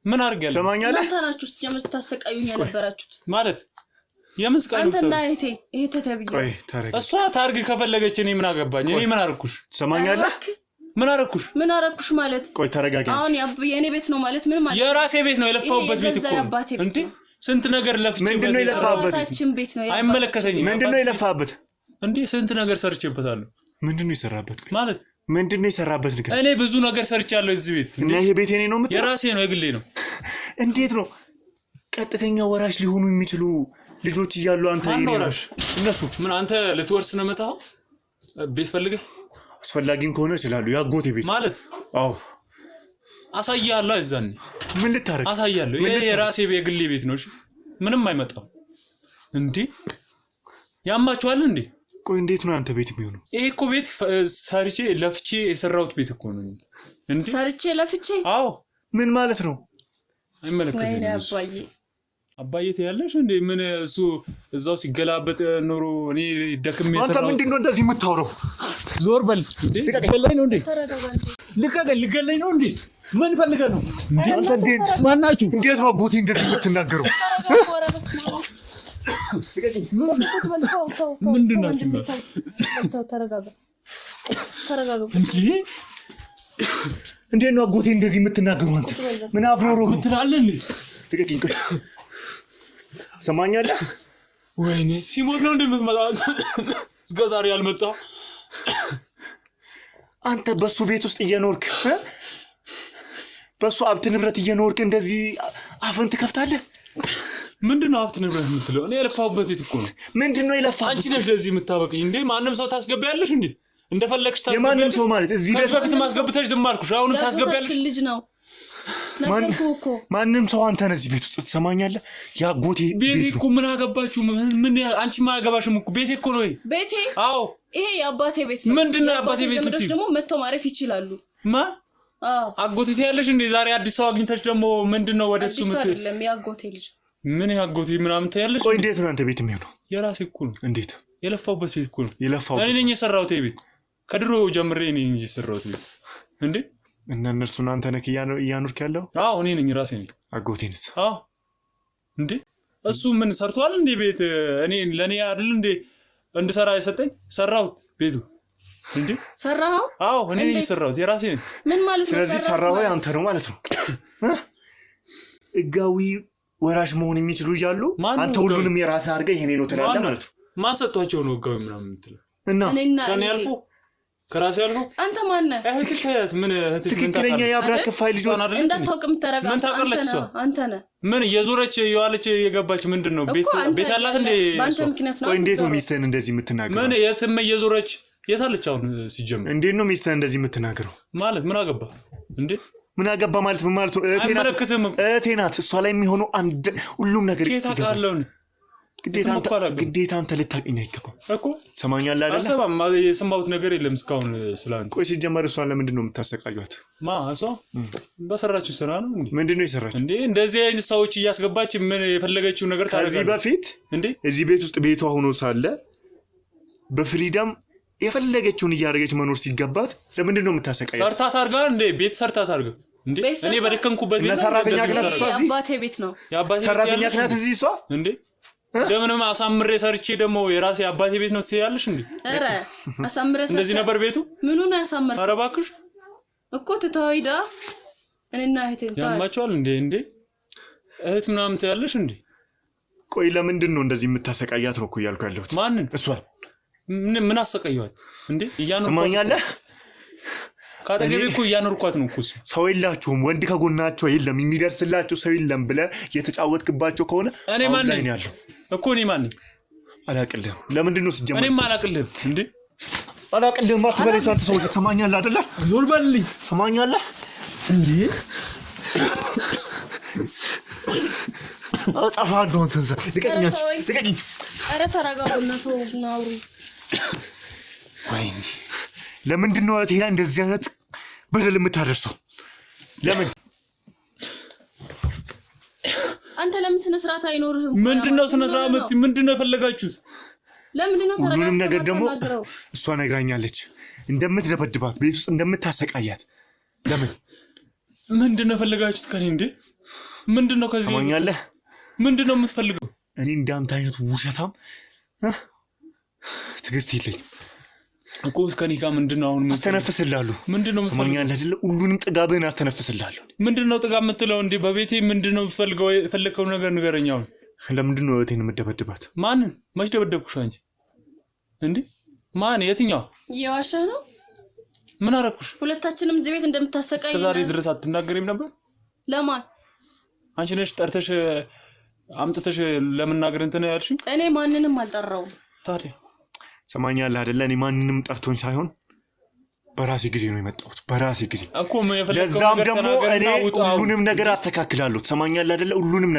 S2: ምን አድርጊያለሁ?
S3: ሰማኛለህ?
S1: እናንተ ናችሁ ስትጀምር ስታሰቃዩኝ የነበራችሁት
S2: ማለት የምስቃሉ
S1: አንተና እህቴ ተብዬ።
S3: ቆይ ተረጋጋ።
S2: እሷ ታርግ ከፈለገች እኔ ምን አገባኝ? እኔ ምን አደረኩሽ?
S3: ሰማኛለህ?
S2: ምን አደረኩሽ?
S1: ምን አደረኩሽ ማለት?
S3: ቆይ ተረጋጋ።
S1: አሁን የኔ ቤት ነው ማለት ምን ማለት?
S2: የራሴ ቤት ነው። የለፋውበት ቤት እኮ እንዴ! ስንት ነገር ለፍቼ
S3: ምንድነው የለፋበት?
S1: ቤት ነው።
S2: አይመለከተኝም።
S3: ምንድነው የለፋበት?
S2: እንዴ ስንት ነገር ሰርቼበታለሁ።
S3: ምንድነው የሰራበት?
S2: ማለት
S3: ምንድነው የሰራበት ነገር?
S2: እኔ ብዙ ነገር ሰርቻለሁ እዚህ ቤት።
S3: እና ይሄ ቤት የኔ ነው የምትለው?
S2: የራሴ ነው፣ የግሌ ነው።
S3: እንዴት ነው ቀጥተኛ ወራሽ ሊሆኑ የሚችሉ ልጆች እያሉ አንተ
S2: ወራሽ?
S3: እነሱ
S2: ምን አንተ ልትወርስ ነው መጣው? ቤት ፈልገህ?
S3: አስፈላጊም ከሆነ ይችላሉ። ያጎቴ ቤት
S2: ማለት?
S3: አዎ
S2: አሳያለሁ። አይዛኔ
S3: ምን ልታረግ?
S2: አሳያለሁ። ይሄ የራሴ የግሌ ቤት ነው። እሺ ምንም አይመጣም። እንዴ ያማችኋል እንዴ?
S3: ቆይ እንዴት ነው አንተ ቤት የሚሆነው?
S2: ይሄ እኮ ቤት ሰርቼ ለፍቼ የሰራሁት ቤት እኮ ነው። እንዴ
S1: ሰርቼ ለፍቼ?
S2: አዎ
S3: ምን ማለት ነው?
S2: አይመለከተኝም። አባዬ ትያለሽ እንዴ? ምን እሱ እዛው ሲገላበጥ ኖሮ እኔ ደክሜ
S3: አንተ ምንድነው እንደዚህ የምታወራው?
S2: ዞር በል እንዴ! ልገለኝ ነው እንዴ? ልገለኝ ነው እንዴ? ምን ፈልገህ ነው እንዴ?
S3: አንተ እንዴት
S2: ማናችሁ?
S3: እንዴት ነው አጎቴ እንደዚህ የምትናገረው?
S2: ምንድን ናችሁ?
S1: ተረጋጋ
S2: እንዴ!
S3: እንዴት ነው አጎቴ እንደዚህ የምትናገረው? አንተ ምን አፍሮሮ
S2: ትላለህ እንዴ?
S3: ልቀቂኝ። ቆይ ሰማኛለህ?
S2: ወይኔ ሲሞት ነው እንደምትመጣው እስከ ዛሬ ያልመጣው።
S3: አንተ በሱ ቤት ውስጥ እየኖርክ በሱ ሀብት ንብረት እየኖርክ እንደዚህ አፍን ትከፍታለህ?
S2: ምንድነው ሀብት ንብረት የምትለው? እኔ የለፋሁበት ቤት እኮ ነው።
S3: ምንድነው የለፋሁበት?
S2: አንቺ ነሽ ለዚህ የምታበቅኝ እንዴ? ማንም ሰው ታስገቢያለሽ እንዴ? እንደፈለግሽ ታስገቢያለሽ።
S3: የማንም ሰው ማለት እዚህ ቤት
S2: በፊት ማስገብተሽ ዝም አልኩሽ። አሁንም ታስገቢያለሽ።
S1: ልጅ ነው
S3: ማንም ሰው አንተ ነዚህ ቤት ውስጥ ትሰማኛለህ? ያጎቴ
S2: ቤቴ እኮ ምን አገባችሁ? ምን አንቺ ማገባሽም እኮ ቤቴ እኮ ነው።
S1: ቤቴ?
S2: አዎ
S1: ይሄ የአባቴ ቤት ነው።
S2: ምንድነው የአባቴ ቤት?
S1: ዘመዶች ደግሞ መጥተው ማረፍ ይችላሉ።
S2: አጎቴ ያለሽ እንዴ? ዛሬ አዲስ ሰው አግኝተሽ ደግሞ ምንድነው ወደሱ
S1: አይደለም ያጎቴ ልጅ
S2: ምን ያጎቴ ምናምን ታያለሽ?
S3: ቆይ እንዴት ነው አንተ ቤት የሚሆነው?
S2: የራሴ እኮ ነው።
S3: እንዴት?
S2: የለፋውበት ቤት እኮ ነው።
S3: የለፋውበት
S2: እኔ ነኝ የሰራሁት ቤት። ከድሮ ጀምሬ እኔ ነኝ የሰራሁት ቤት። እንዴ
S3: እና እነርሱን አንተ ነህ እያኖርክ ያለው?
S2: አዎ እኔ ነኝ ራሴ ነኝ።
S3: አጎቴንስ?
S2: አዎ እንዴ እሱ ምን ሰርቷል እንዴ ቤት? እኔ ለኔ አይደል እንዴ እንድሰራ የሰጠኝ? ሰራሁት ቤቱ። እንዴ
S4: ሰራው?
S2: አዎ እኔ ነኝ የሰራሁት የራሴ ነኝ።
S4: ምን ማለት ነው?
S3: ስለዚህ ሰራው አንተ ነው ማለት ነው። ህጋዊ ወራሽ መሆን የሚችሉ እያሉ አንተ ሁሉንም የራስህ አድርገህ ይሄኔ ነው ትላለህ ማለት ነው።
S2: ማን ሰጥቷቸው ነው ህጋዊ ምናምን የምትለው?
S3: እና
S2: ከኔ አልፎ ከራሴ አልፎ
S4: አንተ ማን ነህ?
S2: እህትሽ ምን እህትሽ ምን ታውቃለህ?
S3: ትክክለኛ የአብራክ ክፋይ ልጆች
S4: እንዳታውቅም ተረጋጋ። አንተ ነህ
S2: ምን የዞረች የዋለች የገባች ምንድነው? ቤት አላት እንዴ?
S4: ባንተ ምክንያት ነው።
S3: እንዴት ነው ሚስትህን እንደዚህ የምትናገረው?
S2: ምን የትም የዞረች የታለች አሁን ሲጀምር? እንዴት
S3: ነው ሚስትህን እንደዚህ የምትናገረው?
S2: ማለት ምን አገባ እንዴ?
S3: ምን አገባ ማለት ምን ማለት ነው? እህቴ ናት። እሷ ላይ የሚሆነው አንድ ሁሉም ነገር
S2: ይታቃለውን
S3: ግዴታ አንተ ልታቀኝ አይገባም
S2: እኮ።
S3: ሰማኛለህ አይደል?
S2: አሰባም የሰማሁት ነገር የለም እስካሁን ስላንተ።
S3: ቆይ ሲጀመር እሷን ለምንድን ነው የምታሰቃዩት?
S2: እሷ በሰራችው ስራ ነው እንዴ?
S3: ምንድን ነው የሰራችው
S2: እንዴ? እንደዚህ አይነት ሰዎች እያስገባች ምን የፈለገችው ነገር ታደርጋለች?
S3: ከዚህ በፊት
S2: እንዴ
S3: እዚህ ቤት ውስጥ ቤቷ ሆኖ ሳለ በፍሪደም የፈለገችውን እያደረገች መኖር ሲገባት ለምንድን ነው የምታሰቃያት?
S2: ሰርታት አድርጋ እንዴ? ቤት ሰርታት አድርጋ እንዴ? እኔ በደከምኩበት ቤት
S3: ሰራተኛ ክናት እሷ እዚህ
S4: የአባቴ ቤት ነው።
S3: ሰራተኛ ክናት እዚህ እሷ
S2: እንዴ? ለምንም አሳምሬ ሰርቼ ደግሞ የራሴ አባቴ ቤት ነው ትያለሽ እንዴ?
S4: ኧረ አሳምሬ ሰርቼ
S2: እንደዚህ ነበር ቤቱ።
S4: ምኑ ነው ያሳምር?
S2: ኧረ እባክሽ
S4: እኮ ተታይዳ እኔና እህቴ
S2: ያማቸዋል እንዴ? እህት ምናምን ትያለሽ እንዴ?
S3: ቆይ ለምንድን ነው እንደዚህ የምታሰቃያት ነው እኮ እያልኩ ያለሁት።
S2: ማንን?
S3: እሷን
S2: ምን አሰቃየዋት እንዴ?
S3: ሰማኛለህ?
S2: ካጠገቤ እኮ እያኖርኳት ነው እኮ።
S3: ሰው የላችሁም፣ ወንድ ከጎናቸው የለም፣ የሚደርስላቸው ሰው የለም ብለህ የተጫወትክባቸው ከሆነ
S2: እኔ ማን ነኝ ያለው እኮ? እኔ ማን ነኝ?
S3: አላቅልህም። ለምንድን ነው ሲጀመር?
S2: እኔም አላቅልህም እንዴ?
S3: አላቅልህም አትበለኝ። አንተ ሰው ትሰማኛለህ አይደለ?
S2: ዞር በልልኝ።
S3: ትሰማኛለህ
S2: እንዴ?
S3: አጠፋለሁ። አንተን ልቀቅኝ።
S4: ኧረ ተረጋጉና ተውናውሩ።
S3: ወይኔ ለምንድን ነው እህቴ ላይ እንደዚህ አይነት በደል የምታደርሰው? ለምን
S4: አንተ ለምን ስነ ስርዓት አይኖርህም?
S2: ምንድነው ስነ ስርዓት? ምንድነው የፈለጋችሁት?
S4: ለምንድነው ተረጋግተህ?
S3: ሁሉንም ነገር ደግሞ እሷ ነግራኛለች፣ እንደምትደበድባት ቤት ውስጥ እንደምታሰቃያት። ለምን
S2: ምንድነው የፈለጋችሁት ከኔ እንዴ? ምንድነው ከዚህ
S3: ሰማኛለህ?
S2: ምንድነው የምትፈልገው?
S3: እኔ እንዳንተ አይነት ውሸታም ትዕግስት የለኝም
S2: እኮ። ከኔ ጋር ምንድነው አሁን
S3: አስተነፍስልሃለሁ።
S2: ምንድነው
S3: ሰማኛለህ አይደለ? ሁሉንም ጥጋብህን አስተነፍስልሃለሁ።
S2: ምንድነው ጥጋብ የምትለው እንዴ? በቤቴ ምንድነው የምትፈልገው? የፈለከው ነገር ንገረኝ አሁን።
S3: ለምንድን ነው እህቴን የምትደበድባት?
S2: ማንን? መች ደበደብኩሽ አንቺ እንዴ? ማን? የትኛው?
S4: እየዋሸህ ነው።
S2: ምን አደረኩሽ?
S4: ሁለታችንም እዚህ ቤት እንደምታሰቃይ
S2: እስከ ዛሬ ድረስ አትናገሪም ነበር?
S4: ለማን?
S2: አንቺ ነሽ ጠርተሽ አምጥተሽ ለመናገር እንትን ያልሽኝ?
S4: እኔ ማንንም አልጠራውም።
S2: ታዲያ
S3: ሰማኛለህ አይደለ? እኔ ማንንም ጠርቶኝ ሳይሆን በራሴ ጊዜ ነው የመጣሁት። በራሴ ጊዜ
S2: እኮ የፈለከው
S3: ለዛም ደግሞ እኔ ሁሉንም ነገር አስተካክላለሁ። ሰማኛለህ አይደለ? ሁሉንም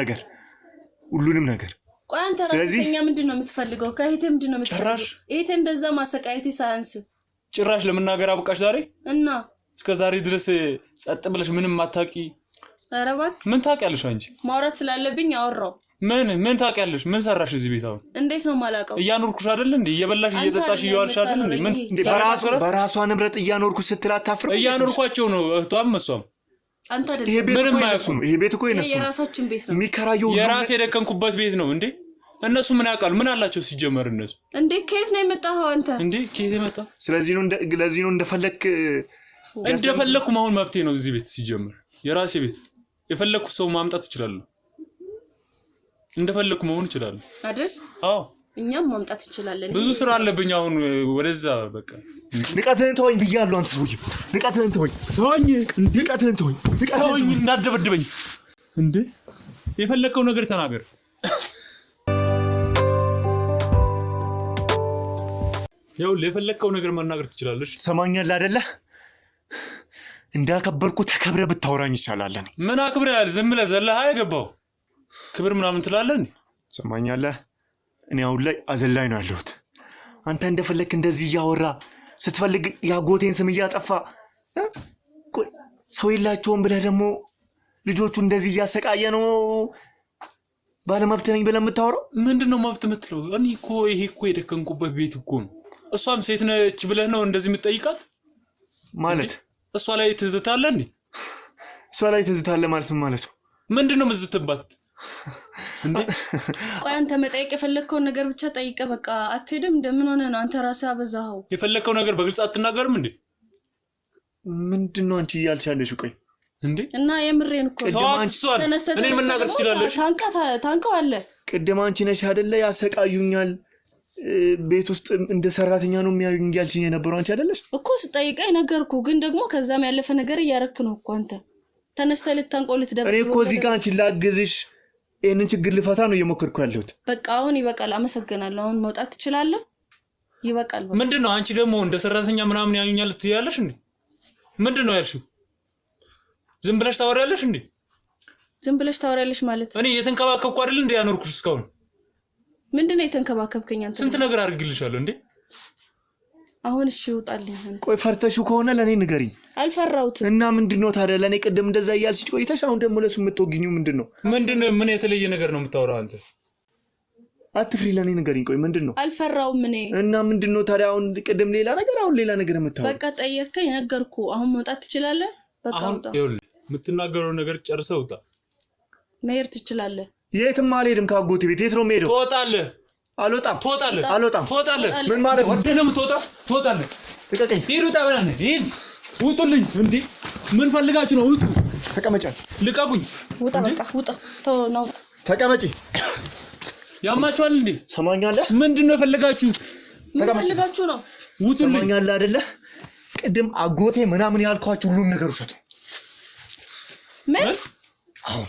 S3: ነገር።
S4: ቆይ አንተ ራስህ ምንድነው የምትፈልገው? ከእህቴ ምንድነው የምትፈልገው? እህቴ እንደዛ ማሰቃየት ሳያንስ
S2: ጭራሽ ለመናገር አብቃሽ ዛሬ?
S4: እና
S2: እስከ ዛሬ ድረስ ጸጥ ብለሽ ምንም ማታቂ?
S4: ኧረ እባክህ
S2: ምን ታውቂያለሽ አንቺ?
S4: ማውራት ስላለብኝ አወራው።
S2: ምን ታውቂያለሽ? ምን ሰራሽ እዚህ ቤት? አሁን
S4: እንዴት ነው ማላውቀው?
S2: እያኖርኩሽ አይደል እንዴ? እየበላሽ እየጠጣሽ እየዋልሽ አይደል እንዴ? ምን
S3: በራሷ ንብረት እያኖርኩ ስትል አታፍርም?
S2: እያኖርኳቸው ነው እህቷም እሷም።
S4: አንተ አይደል?
S3: ምንም አያውቁም። ይሄ ቤት እኮ የነሱ
S4: የራሳችን ቤት ነው።
S3: የሚከራየው
S2: የራሴ የደከምኩበት ቤት ነው እንዴ? እነሱ ምን ያውቃሉ? ምን አላቸው ሲጀመር እነሱ?
S4: እንዴ ከየት ነው የመጣኸው አንተ?
S2: እንዴ ከየት የመጣው?
S3: ስለዚህ ነው
S2: እንደፈለኩ መሆን መብቴ ነው እዚህ ቤት ሲጀመር። የራሴ ቤት የፈለኩት ሰው ማምጣት እችላለሁ። እንደፈለኩ መሆን እችላለሁ
S4: አይደል?
S2: አዎ
S4: እኛም ማምጣት እንችላለን።
S2: ብዙ ስራ አለብኝ አሁን ወደዛ በቃ።
S3: ንቀትህን ተወኝ ብያለሁ። አንተ ሰውዬ ንቀትህን ተወኝ።
S2: እንዳትደበድበኝ እንዴ። የፈለከው ነገር ተናገር። ይኸውልህ የፈለከው ነገር መናገር ትችላለሽ።
S3: ሰማኛለህ አይደለ? እንዳከበርኩ ተከብረህ ብታወራኝ ይቻላል።
S2: ምን አክብረሃል? ዝም ብለህ ዘለህ አይገባው ክብር ምናምን ትላለህ እንዴ?
S3: ሰማኛለህ? እኔ አሁን ላይ አዘን ላይ ነው ያለሁት። አንተ እንደፈለክ እንደዚህ እያወራ ስትፈልግ ያጎቴን ስም እያጠፋ ሰው የላቸውም ብለህ ደግሞ ልጆቹ እንደዚህ እያሰቃየ ነው ባለመብት ነኝ ብለህ የምታወራው
S2: ምንድነው መብት የምትለው? እኔ እኮ ይሄ እኮ የደከንኩበት ቤት እኮ ነው። እሷም ሴት ነች ብለህ ነው እንደዚህ የምትጠይቃት
S3: ማለት?
S2: እሷ ላይ ትዝታለህ እንዴ?
S3: እሷ ላይ ትዝታለህ ማለት ምን ማለት ነው?
S2: ምንድነው ምዝትባት እንዴ?
S4: ቆይ አንተ መጠየቅ የፈለከው ነገር ብቻ ጠይቀህ በቃ አትሄድም? እንደምን ሆነ ነው አንተ ራስህ አበዛኸው።
S2: የፈለከው ነገር በግልጽ አትናገርም እንዴ?
S3: ምንድነው አንቺ እያልሻለሽ? ቆይ
S2: እንዴ
S4: እና የምሬን እኮ
S2: እኔ መናገር ትችላለሽ።
S4: ታንቀው አለ
S3: ቅድም አንቺ ነሽ አይደለ ያሰቃዩኛል ቤት ውስጥ እንደ ሰራተኛ ነው የሚያዩኝ ያልሽኝ የነበረው አንቺ አይደለሽ
S4: እኮ? ስጠይቀኝ ነገርኩ። ግን ደግሞ ከዛም ያለፈ ነገር እያረክ ነው እኮ አንተ። ተነስተህ ልታንቀው ልትደብቅ።
S3: እኔ እኮ እዚህ ጋር አንቺ ላግዝሽ ይሄንን ችግር ልፈታ ነው እየሞከርኩ ያለሁት።
S4: በቃ አሁን ይበቃል። አመሰግናለሁ። አሁን መውጣት ትችላለህ። ይበቃል።
S2: ምንድነው አንቺ ደግሞ እንደ ሰራተኛ ምናምን ያዩኛል ትያለሽ እንዴ? ምንድነው ያልሽው? ዝም ብለሽ ታወሪያለሽ እንዴ?
S4: ዝም ብለሽ ታወሪያለሽ ማለት
S2: እኔ የተንከባከብኩ አይደል እንዴ ያኖርኩሽ እስካሁን?
S4: ምንድነው የተንከባከብከኝ አንተ?
S2: ስንት ነገር አድርግልሻለሁ እንዴ?
S4: አሁን እሺ ውጣልኝ።
S3: ቆይ ፈርተሽው ከሆነ ለኔ ንገሪኝ።
S4: አልፈራሁትም።
S3: እና ምንድነው ታዲያ ለኔ ቅድም እንደዛ እያልሽ ቆይተሽ አሁን ደግሞ ለሱ የምትወጊኝው ምንድነው?
S2: ምን የተለየ ነገር ነው የምታወራው አንተ?
S3: አትፍሪ፣ ለኔ ንገሪኝ። ቆይ ምንድነው?
S4: አልፈራውም እኔ።
S3: እና ምንድነው ታዲያ አሁን ቅድም ሌላ ነገር አሁን ሌላ ነገር የምታወራው?
S4: በቃ ጠየቅከኝ ነገርኩ። አሁን መውጣት ትችላለህ። በቃ ውጣ።
S2: ይኸውልህ የምትናገረው ነገር ጨርሰህ ውጣ።
S4: መሄድ ትችላለህ።
S3: የትም አልሄድም። ካጎቴ ቤት የት ነው የምሄደው?
S2: ትወጣለህ።
S3: አልወጣም።
S2: ትወጣለህ።
S3: ምን ማለት ነው?
S2: ወደህ ነው የምትወጣው? ትወጣለህ።
S3: ልቀቀኝ።
S2: ሂድ፣ ውጣ በላንህ። ሂድ፣ ውጡልኝ። እንዴ ምን ፈልጋችሁ ነው? ውጡ።
S3: ተቀመጪ።
S2: ልቀቁኝ።
S4: ውጣ፣ በቃ ውጣ። ተው ነው።
S3: ተቀመጪ።
S2: ያማችኋል እንዴ?
S3: ሰማኛለህ?
S2: ምንድነው የፈለጋችሁት?
S4: ምን ፈልጋችሁ ነው?
S2: ውጡልኝ።
S3: ሰማኛለህ አይደለ? ቅድም አጎቴ ምናምን ያልኳችሁ ሁሉን ነገር ውሸት ነው።
S4: ምን?
S3: አዎ።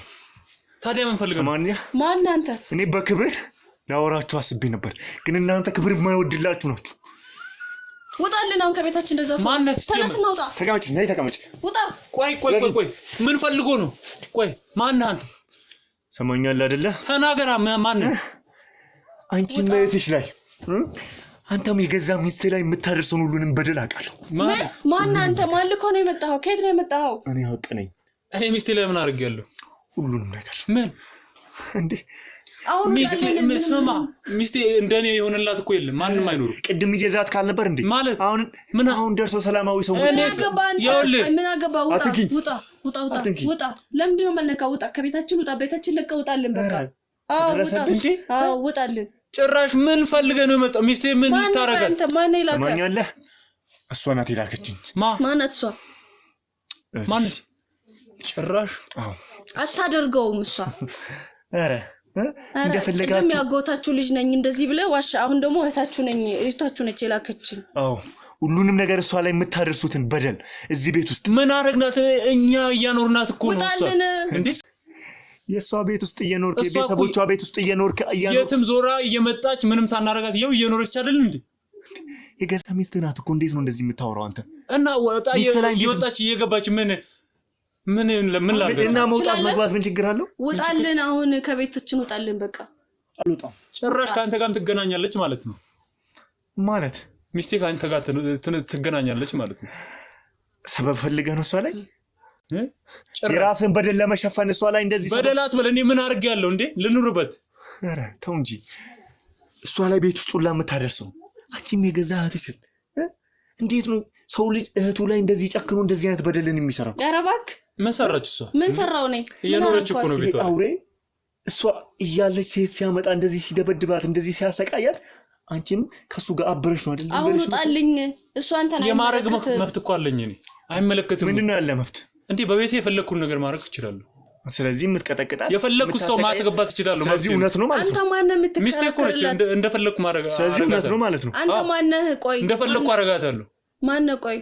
S2: ታዲያ ምን ፈልገህ?
S3: ማን
S4: አንተ?
S3: እኔ በክብር ላወራችሁ አስቤ ነበር፣ ግን እናንተ ክብር የማይወድላችሁ ናችሁ።
S4: ውጣልን አሁን ከቤታችን። እንደዛ ተነስና ውጣ።
S3: ተቀመጪ። ነይ ተቀመጪ።
S4: ውጣ።
S2: ቆይ ምን ፈልጎ ነው? ቆይ ማን አንተ?
S3: ሰማኛለህ አይደለ?
S2: ተናገራ። ማን ነው?
S3: አንቺ መይትሽ ላይ አንተም የገዛ ሚስት ላይ የምታደርሰውን ሁሉንም በደል አውቃለሁ።
S4: ማን አንተ? ማን ልኮ ነው የመጣኸው? ከየት ነው የመጣኸው?
S3: እኔ ሀቅ ነኝ።
S2: እኔ ሚስቴ ላይ ምን አድርጌያለሁ?
S3: ሁሉንም ነገር።
S2: ምን
S3: እንዴ?
S4: አሁን
S2: ሚስቴ እንደኔ የሆነላት እኮ የለም፣ ማንም አይኖርም።
S3: ቅድም እየዛት ካልነበር እንዴ?
S2: ማለት
S3: አሁን ደርሶ ሰላማዊ ሰው
S4: ምን አገባ? ውጣ። ለምንድን ነው የማልነካው? ውጣ፣ ከቤታችን ውጣ። ቤታችን ለቀህ ውጣልን። በቃ ውጣልን።
S2: ጭራሽ ምን ፈልገህ ነው የመጣው? ሚስቴ ምን ታረጋለህ?
S4: አንተ ማን ይላካ?
S3: ሰማኛለህ? እሷ ናት የላከችኝ።
S4: ማናት እሷ?
S2: ማነች? ጭራሽ
S4: አታደርገውም እሷ።
S3: ኧረ እንደፈለጋችሁ
S4: የሚያጎታችሁ ልጅ ነኝ እንደዚህ ብለህ ዋሻ። አሁን ደግሞ እህታችሁ ነች የላከችኝ።
S3: ሁሉንም ነገር እሷ ላይ የምታደርሱትን በደል እዚህ ቤት ውስጥ
S2: ምን አረግናት? እኛ እያኖርናት እኮ ነው። እሷ እንዴ
S3: የሷ ቤት ውስጥ እየኖርክ የቤተሰቦቿ ቤት ውስጥ እየኖርክ
S2: የትም ዞራ እየመጣች ምንም ሳናረጋት ይኸው እየኖረች አይደል እንዴ?
S3: የገዛ ሚስት ናት እኮ። እንዴት ነው እንደዚህ የምታወራው አንተ?
S2: እና እየወጣች እየገባች ምን ላድርግ?
S3: እና መውጣት መግባት ምን ችግር አለው?
S4: ውጣልን አሁን ከቤታችን ውጣልን። በቃ
S3: አልወጣም።
S2: ጭራሽ ከአንተ ጋር ትገናኛለች ማለት ነው።
S3: ማለት
S2: ሚስቴ ከአንተ ጋር ትገናኛለች ማለት ነው።
S3: ሰበብ ፈልገህ ነው እሷ ላይ የራስን በደል ለመሸፈን እሷ ላይ እንደዚህ
S2: በደላት በለ። እኔ ምን አድርጌያለሁ እንዴ? ልኑርበት።
S3: ኧረ ተው እንጂ። እሷ ላይ ቤት ውስጥ ሁላ የምታደርሰው አንቺም የገዛ እህትሽ እንዴት ነው ሰው ልጅ እህቱ ላይ እንደዚህ ጨክኖ እንደዚህ አይነት በደልን የሚሰራው?
S4: ኧረ እባክህ
S2: ምን ሰራች እሷ?
S4: ምን ሰራው ነኝ?
S2: እየኖረች እኮ ነው ቤቷ።
S3: አውሬ እሷ እያለች ሴት ሲያመጣ እንደዚህ ሲደበድባት እንደዚህ ሲያሰቃያት አንቺም ከሱ ጋር አብረሽ ነው አይደል?
S4: አሁን ውጣልኝ። እሷ አንተና
S2: የማረግ መብት እኮ አለኝ እኔ። አይመለከትም።
S3: ምንድነው ያለ መብት?
S2: እንዴ በቤቴ የፈለኩን ነገር ማድረግ እችላለሁ።
S3: ስለዚህ የምትቀጠቅጣት
S2: የፈለኩት ሰው ማስገባት እችላለሁ።
S3: ስለዚህ እውነት ነው ማለት ነው።
S4: አንተ ማን ነህ የምትከራከርላት?
S2: ሚስቴ እኮ ነች። እንደፈለኩ ማድረግ።
S3: ስለዚህ እውነት ነው ማለት ነው።
S4: አንተ ማን ነህ? ቆይ
S2: እንደፈለኩ አደርጋታለሁ።
S4: ማን ነህ? ቆይ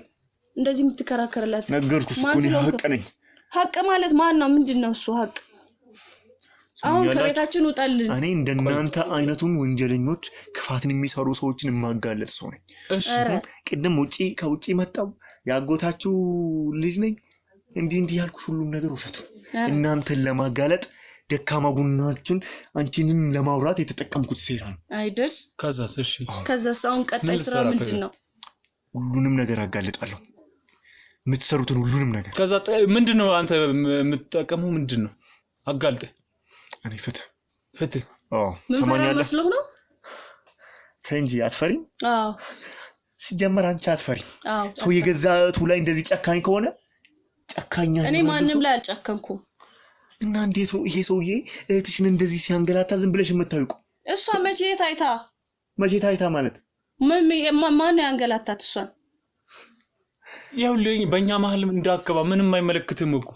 S4: እንደዚህ የምትከራከርላት?
S3: ነገርኩሽ እኮ እኔ ሀቅ ነኝ።
S4: ሀቅ ማለት ማን ነው? ምንድነው እሱ ሀቅ? አሁን ከቤታችን ውጣልን።
S3: እኔ እንደናንተ አይነቱን ወንጀለኞች ክፋትን የሚሰሩ ሰዎችን የማጋለጥ ሰው ነኝ። ቅድም ከውጪ መጣው ያጎታችሁ ልጅ ነኝ እንዲህ ያልኩሽ ሁሉም ነገር ውሸት ነው። እናንተን ለማጋለጥ ደካማ ጎናችን አንቺንም ለማውራት የተጠቀምኩት ሴራ ነው
S4: አይደል? ከዛስ አሁን ቀጣይ ስራ ምንድነው?
S3: ሁሉንም ነገር አጋልጣለሁ። የምትሰሩትን ሁሉንም ነገር።
S2: ከዛ ምንድነው አንተ የምትጠቀመው? ምንድነው አጋልጠ?
S3: እኔ ፍትህ
S2: ፍትህ
S3: ሰማኛለህ
S1: መስሎህ ነው
S3: እንጂ አትፈሪም
S1: አዎ
S3: ሲጀመር አንቺ አትፈሪም ሰው የገዛቱ ላይ እንደዚህ ጨካኝ ከሆነ ጨካኛ
S1: እኔ ማንንም ላይ አልጨከንኩም
S3: እና እንዴት ይሄ ሰውዬ እህትሽን እንደዚህ ሲያንገላታ ዝም ብለሽ የምታውቁ
S1: እሷ መቼ ታይታ ማለት ማን ያንገላታት እሷን
S2: ያው በእኛ መሀል እንዳገባ ምንም አይመለከትም እኮ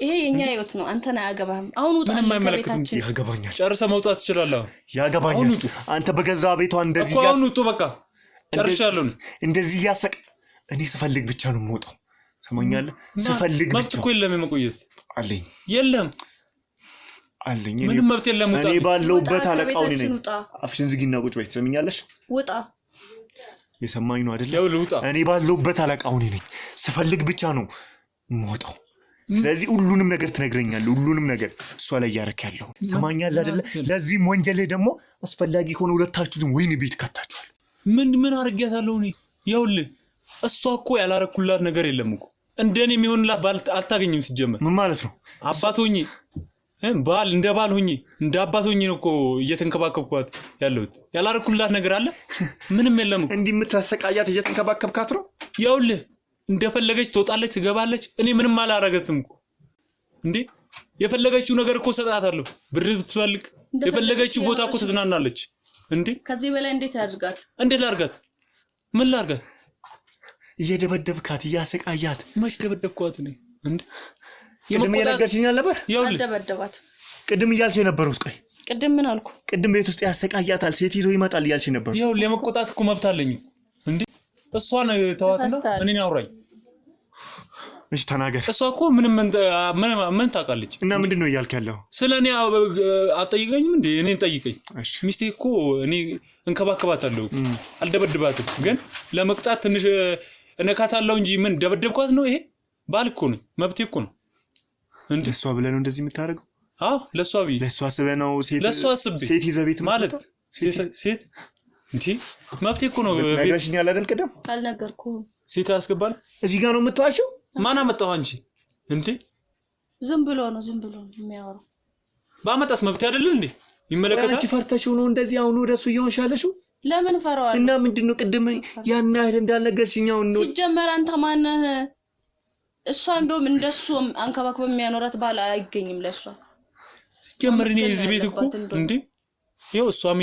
S1: ይሄ የኛ ህይወት ነው አንተና ያገባህም አሁን ውጣ ከቤታችን
S3: ያገባኛል
S2: ጨርሰ መውጣት ትችላለህ
S3: ያገባኛል አንተ በገዛ ቤቷ እንደዚህ
S2: ያስ አሁን ውጡ በቃ ጨርሻለሁ
S3: እንደዚህ ያሰቅ እኔ ስፈልግ ብቻ ነው የምወጣው ሰማኛለህ ስፈልግ ብቻ
S2: መብት እኮ የለም የመቆየት
S3: አለኝ
S2: የለም
S3: አለኝ
S2: ምንም መብት የለም ውጣ
S3: እኔ ባለውበት አለቃው ነኝ አፍሽን ዝጊና ቁጭ በይ ትሰሚኛለሽ
S1: ውጣ
S3: የሰማኝ ነው አይደል
S2: ያው ልውጣ
S3: እኔ ባለውበት አለቃው ነኝ ስፈልግ ብቻ ነው የምወጣው ስለዚህ ሁሉንም ነገር ትነግረኛለህ ሁሉንም ነገር እሷ ላይ ያረካለው ሰማኛለህ አይደል ለዚህም ወንጀልህ ደግሞ አስፈላጊ ሆነ ሁለታችሁም ወይኔ ቤት ከታችኋል
S2: ምን አርጋታለሁ እኔ ይኸውልህ እሷ እኮ ያላረኩላት ነገር የለም እኮ እንደኔ የሚሆንላት ባል አታገኝም ሲጀመር
S3: ምን ማለት ነው
S2: አባት ሆኜ ባል እንደ ባል ሆኜ እንደ አባት ሆኜ ነው እኮ እየተንከባከብኳት ያለሁት ያላረኩላት ነገር አለ ምንም የለም እኮ
S3: እንዲህ የምታሰቃያት እየተንከባከብካት ነው
S2: ይኸውልህ እንደፈለገች ትወጣለች ትገባለች እኔ ምንም አላረጋትም እኮ እንዴ የፈለገችው ነገር እኮ ሰጣታለሁ ብር ብትፈልግ የፈለገችው ቦታ እኮ ተዝናናለች እንዴ
S1: ከዚህ በላይ እንዴት ያድርጋት
S2: እንዴት ላርጋት ምን ላርጋት
S3: እየደበደብካት እያሰቃያት
S2: መች ደበደብኳት ነኝ እንዴ
S3: ቅድም እየነገርሽኛል ነበር
S1: አልደበደባት
S3: ቅድም እያልሽ ነበር ውስጥ
S1: ቅድም ምን አልኩ
S3: ቅድም ቤት ውስጥ ያሰቃያታል ሴት ይዞ ይመጣል እያልሽ ነበር
S2: ይኸው ለመቆጣት እኮ መብት አለኝ እንዴ እሷን ተዋትና እኔን አውራኝ
S3: እሺ ተናገር
S2: እሷ እኮ ምን ታውቃለች
S3: እና ምንድነው እያልክ ያለው
S2: ስለኔ አጠይቀኝም እንዴ እኔን ጠይቀኝ ሚስቴ እኮ እኔ እንከባከባታለሁ አልደበድባትም ግን ለመቅጣት ትንሽ እነካታለሁ እንጂ ምን ደበደብኳት ነው ይሄ ባል እኮ ነው መብቴ እኮ ነው እንዴ
S3: እሷ ብለህ ነው እንደዚህ የምታደርገው
S2: አዎ ለሷ
S3: አስበህ ነው ሴት ይዘህ ቤት
S2: ማለት ሴት እንዴ መብቴ እኮ ነው
S3: ነግረሽኛል አይደል ቅድም
S1: አልነገርኩም
S2: ሴት አስገባል
S3: እዚህ ጋር ነው የምትዋሽው
S2: ማን አመጣው አንቺ እንዴ
S1: ዝም ብሎ ነው የሚያወራው
S2: ባመጣስ መብቴ አይደል እንዴ ይመለከታል
S3: አንቺ ፈርተሽው ነው እንደዚህ አሁን ወደሱ እየሆንሻለሽው
S1: ለምን ፈራዋል
S3: እና ምንድነው ቅድም ያን ያህል እንዳልነገርሽኛው ነው
S1: ሲጀመር አንተ ማነህ እሷ እንደውም እንደሱ አንከባክበ የሚያኖራት ባል አይገኝም ለሷ
S2: ሲጀመር እኔ እዚህ ቤት እኮ እንዴ ይኸው እሷም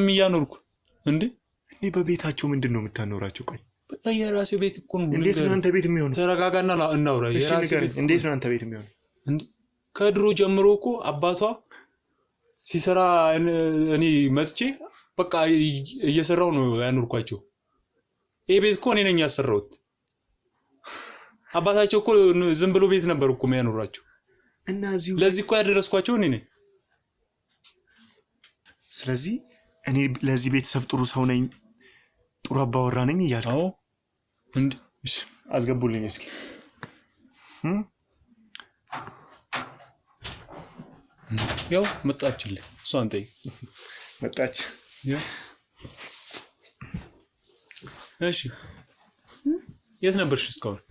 S2: እያኖርኩ እንዴ
S3: እኔ በቤታቸው ምንድነው የምታኖራቸው ቆይ
S2: የራሴ ቤት እኮ ነው
S3: እንዴት ነው አንተ ቤት የሚሆነው
S2: ተረጋጋና እናውራ
S3: የራሴ ቤት እንዴት ነው አንተ ቤት የሚሆነው
S2: እንዴ ከድሮ ጀምሮ እኮ አባቷ ሲሰራ እኔ መጥቼ በቃ እየሰራው ነው ያኖርኳቸው ይሄ ቤት እኮ እኔ ነኝ ያሰራሁት አባታቸው እኮ ዝም ብሎ ቤት ነበር እኮ የሚያኖራቸው
S3: እና
S2: ለዚህ እኮ ያደረስኳቸው እኔ ነኝ
S3: ስለዚህ እኔ ለዚህ ቤተሰብ ጥሩ ሰው ነኝ ጥሩ አባወራ ነኝ እያልኩ
S2: አዎ እንዴ
S3: እሺ አስገቡልኝ እስኪ
S2: ያው መጣችልኝ እሷን ጠይቅ
S3: መጣች
S2: ያው እሺ የት ነበርሽ እስካሁን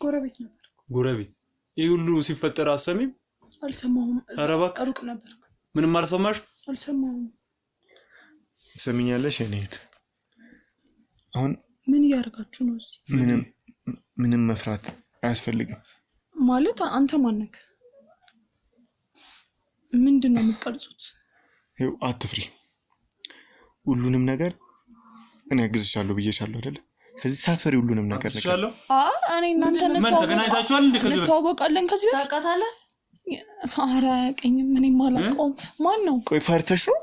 S1: ጎረቤት ነበር
S2: ጎረቤት ይሄ ሁሉ ሲፈጠር አሰሚም
S1: አልሰማሁም
S2: ኧረ እባክህ
S1: ሩቅ ነበር
S2: ምንም አልሰማሽ
S1: አልሰማሁም
S3: ትሰሚኛለሽ እኔት አሁን
S1: ምን ያርጋችሁ ነው እዚህ
S3: ምንም መፍራት አያስፈልግም
S1: ማለት አንተ ማነክ ምንድነው የምትቀርጹት
S3: ይኸው አትፍሪ ሁሉንም ነገር እኔ አግዝሻለሁ ብዬሻለሁ አይደል ስለዚህ ሳትፈሪ ሁሉንም ነገር
S2: አግዝሻለሁ
S1: እኔ እናንተ
S2: ምን ተገናኝታችኋል እንዴ ከዚህ
S1: ተዋወቃለን ከዚህ በፊት ታውቃታለህ ኧረ ቀኝም እኔም አላውቀውም ማን ነው
S3: ቆይ ፈርተሽ ነው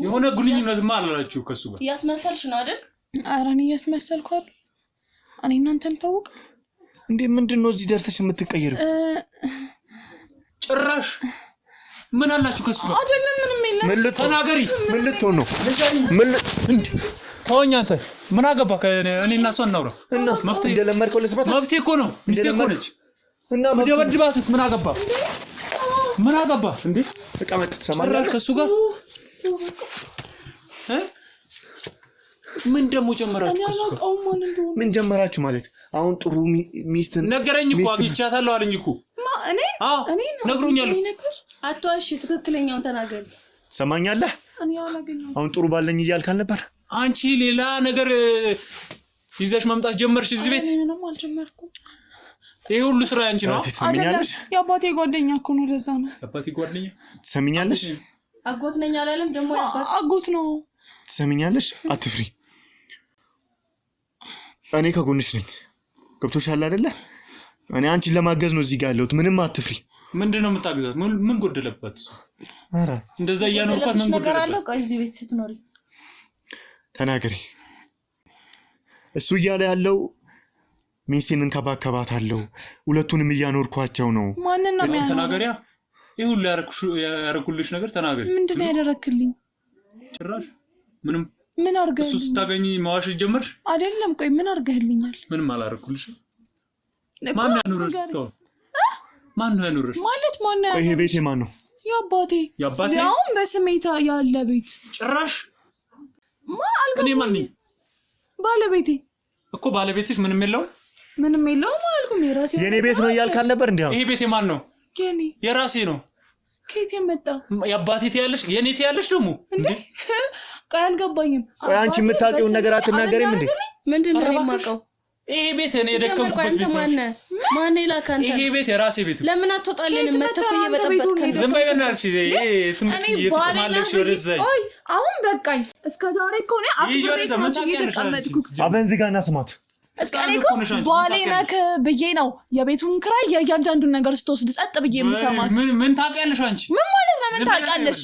S2: የሆነ ግንኙነትማ አላላችሁ ከሱ ጋር
S1: ያስመሰልሽ ነው አይደል ኧረ እኔ ያስመሰልኩ አይደል እኔ እናንተን ታውቅ
S3: እንዴ ምንድነው እዚህ ደርሰሽ የምትቀየረው
S2: ጭራሽ ምን አላችሁ ከሱ ጋር
S1: አይደለም ምንም የለም
S2: ተናገሪ
S3: ምን ልትሆን ነው
S2: እንዴ ተወኝ አንተ ምን አገባ እኔና እሷ እናውራ
S3: እና መፍትሄ እንደለመድከው ልትመጣ
S2: መፍትሄ እኮ ነው ሚስቴ እኮ ነች እና ደበድባትስ ምን አገባ እንዴ
S3: ተቀመጥ ተሰማራሽ
S2: ጭራሽ ከሱ ጋር ምን ደሞ ጀመራችሁ ከሱ ጋር
S3: ምን ጀመራችሁ ማለት አሁን ጥሩ ሚስት
S2: ነገረኝ እኮ አግኝቻታለሁ አለኝ እኮ
S1: እኔ
S2: ነግሮኛል
S1: አትዋሽ ትክክለኛውን ተናገር
S3: ሰማኛለህ
S5: እኔ አላገኘው
S3: አሁን ጥሩ ባለኝ እያልካል ነበር
S2: አንቺ ሌላ ነገር ይዘሽ መምጣት ጀመርሽ እዚህ ቤት
S5: ምንም አልጀመርኩም
S2: ይሄ ሁሉ ስራ አንቺ ነው
S3: ሰማኛለሽ
S5: ያባቴ ጓደኛ እኮ ነው ለዛ ነው
S2: አባቴ ጓደኛ
S3: ሰማኛለሽ
S1: አጎት ነኝ አላለም ደግሞ
S5: አጎት ነው
S3: ሰማኛለሽ አትፍሪ እኔ ከጎንሽ ነኝ ገብቶሻል አይደለ እኔ አንቺን ለማገዝ ነው እዚህ ጋር ያለሁት ምንም አትፍሪ
S2: ምንድነው የምታግዛት ምን ጎደለባት
S3: አረ
S2: እንደዛ ያኖርኳት ምን ጎደለባት
S1: ቆይ እዚህ ቤት ስትኖሪ
S3: ተናገሪ እሱ እያለ ያለው ሚስቴን እንከባከባታለሁ ሁለቱንም እያኖርኳቸው ነው
S5: ማንን ነው የሚያኖር
S2: ተናገሪያ ይሄ ሁሉ ያረኩልሽ ነገር ተናገሪ
S5: ምንድነው ያደረክልኝ
S2: ጭራሽ ምንም
S5: ምን አርገህ
S2: እሱ ስታገኝ ማዋሽ ጀመርሽ
S5: አይደለም ቆይ ምን አርገህልኛል
S2: ምንም አላረኩልሽ ማን ያኖርሽ ነው ማን ነው ያኖርሽ
S5: ማለት ማን ነው
S3: ይሄ ቤቴ ማን ነው
S5: ያባቴ
S2: ያባቴ
S5: ያው በስሜታ ያለ ቤት
S2: ጭራሽ
S5: ማን
S2: እኔ ማን ነኝ
S5: ባለቤቴ
S2: እኮ ባለቤትሽ ምንም የለውም
S5: አልኩም የራሴ
S3: የኔ ቤት ነው ያልካል ነበር እንዴ
S2: ይሄ ቤት የማን ነው
S5: የኔ
S2: የራሴ ነው
S5: ከየት የመጣ
S2: ያባቴ ያለሽ የኔ ያለሽ ደግሞ እንዴ
S5: ቆይ አልገባኝም
S3: ቆይ አንቺ የምታውቂውን ነገር አትናገሪም እንዴ
S1: ምንድነው የማውቀው
S2: ይሄ ቤት እኔ የደከምኩበት ቤት
S1: ማን ይላካንተ
S2: ይሄ ቤት የራሴ ቤት
S1: ለምን አትወጣልንም መተኮ እየበጠበጥከን
S2: ዝም በይ በእናትሽ ይሄ ትምት እየተማለሽ ወደዛ
S5: ቆይ አሁን በቃኝ እስከዛሬ እኮ ነው አፍሪካ ነው እየተቀመጥኩ
S3: አበንዝጋና ስማት
S5: እስከኔኮ ባሌነክ ብዬ ነው የቤቱን ክራይ ያያንዳንዱን ነገር ስትወስድ ጸጥ ብዬ የምሰማት
S2: ምን ታውቂያለሽ አንቺ
S5: ምን ማለት ነው ምን ታውቂያለሽ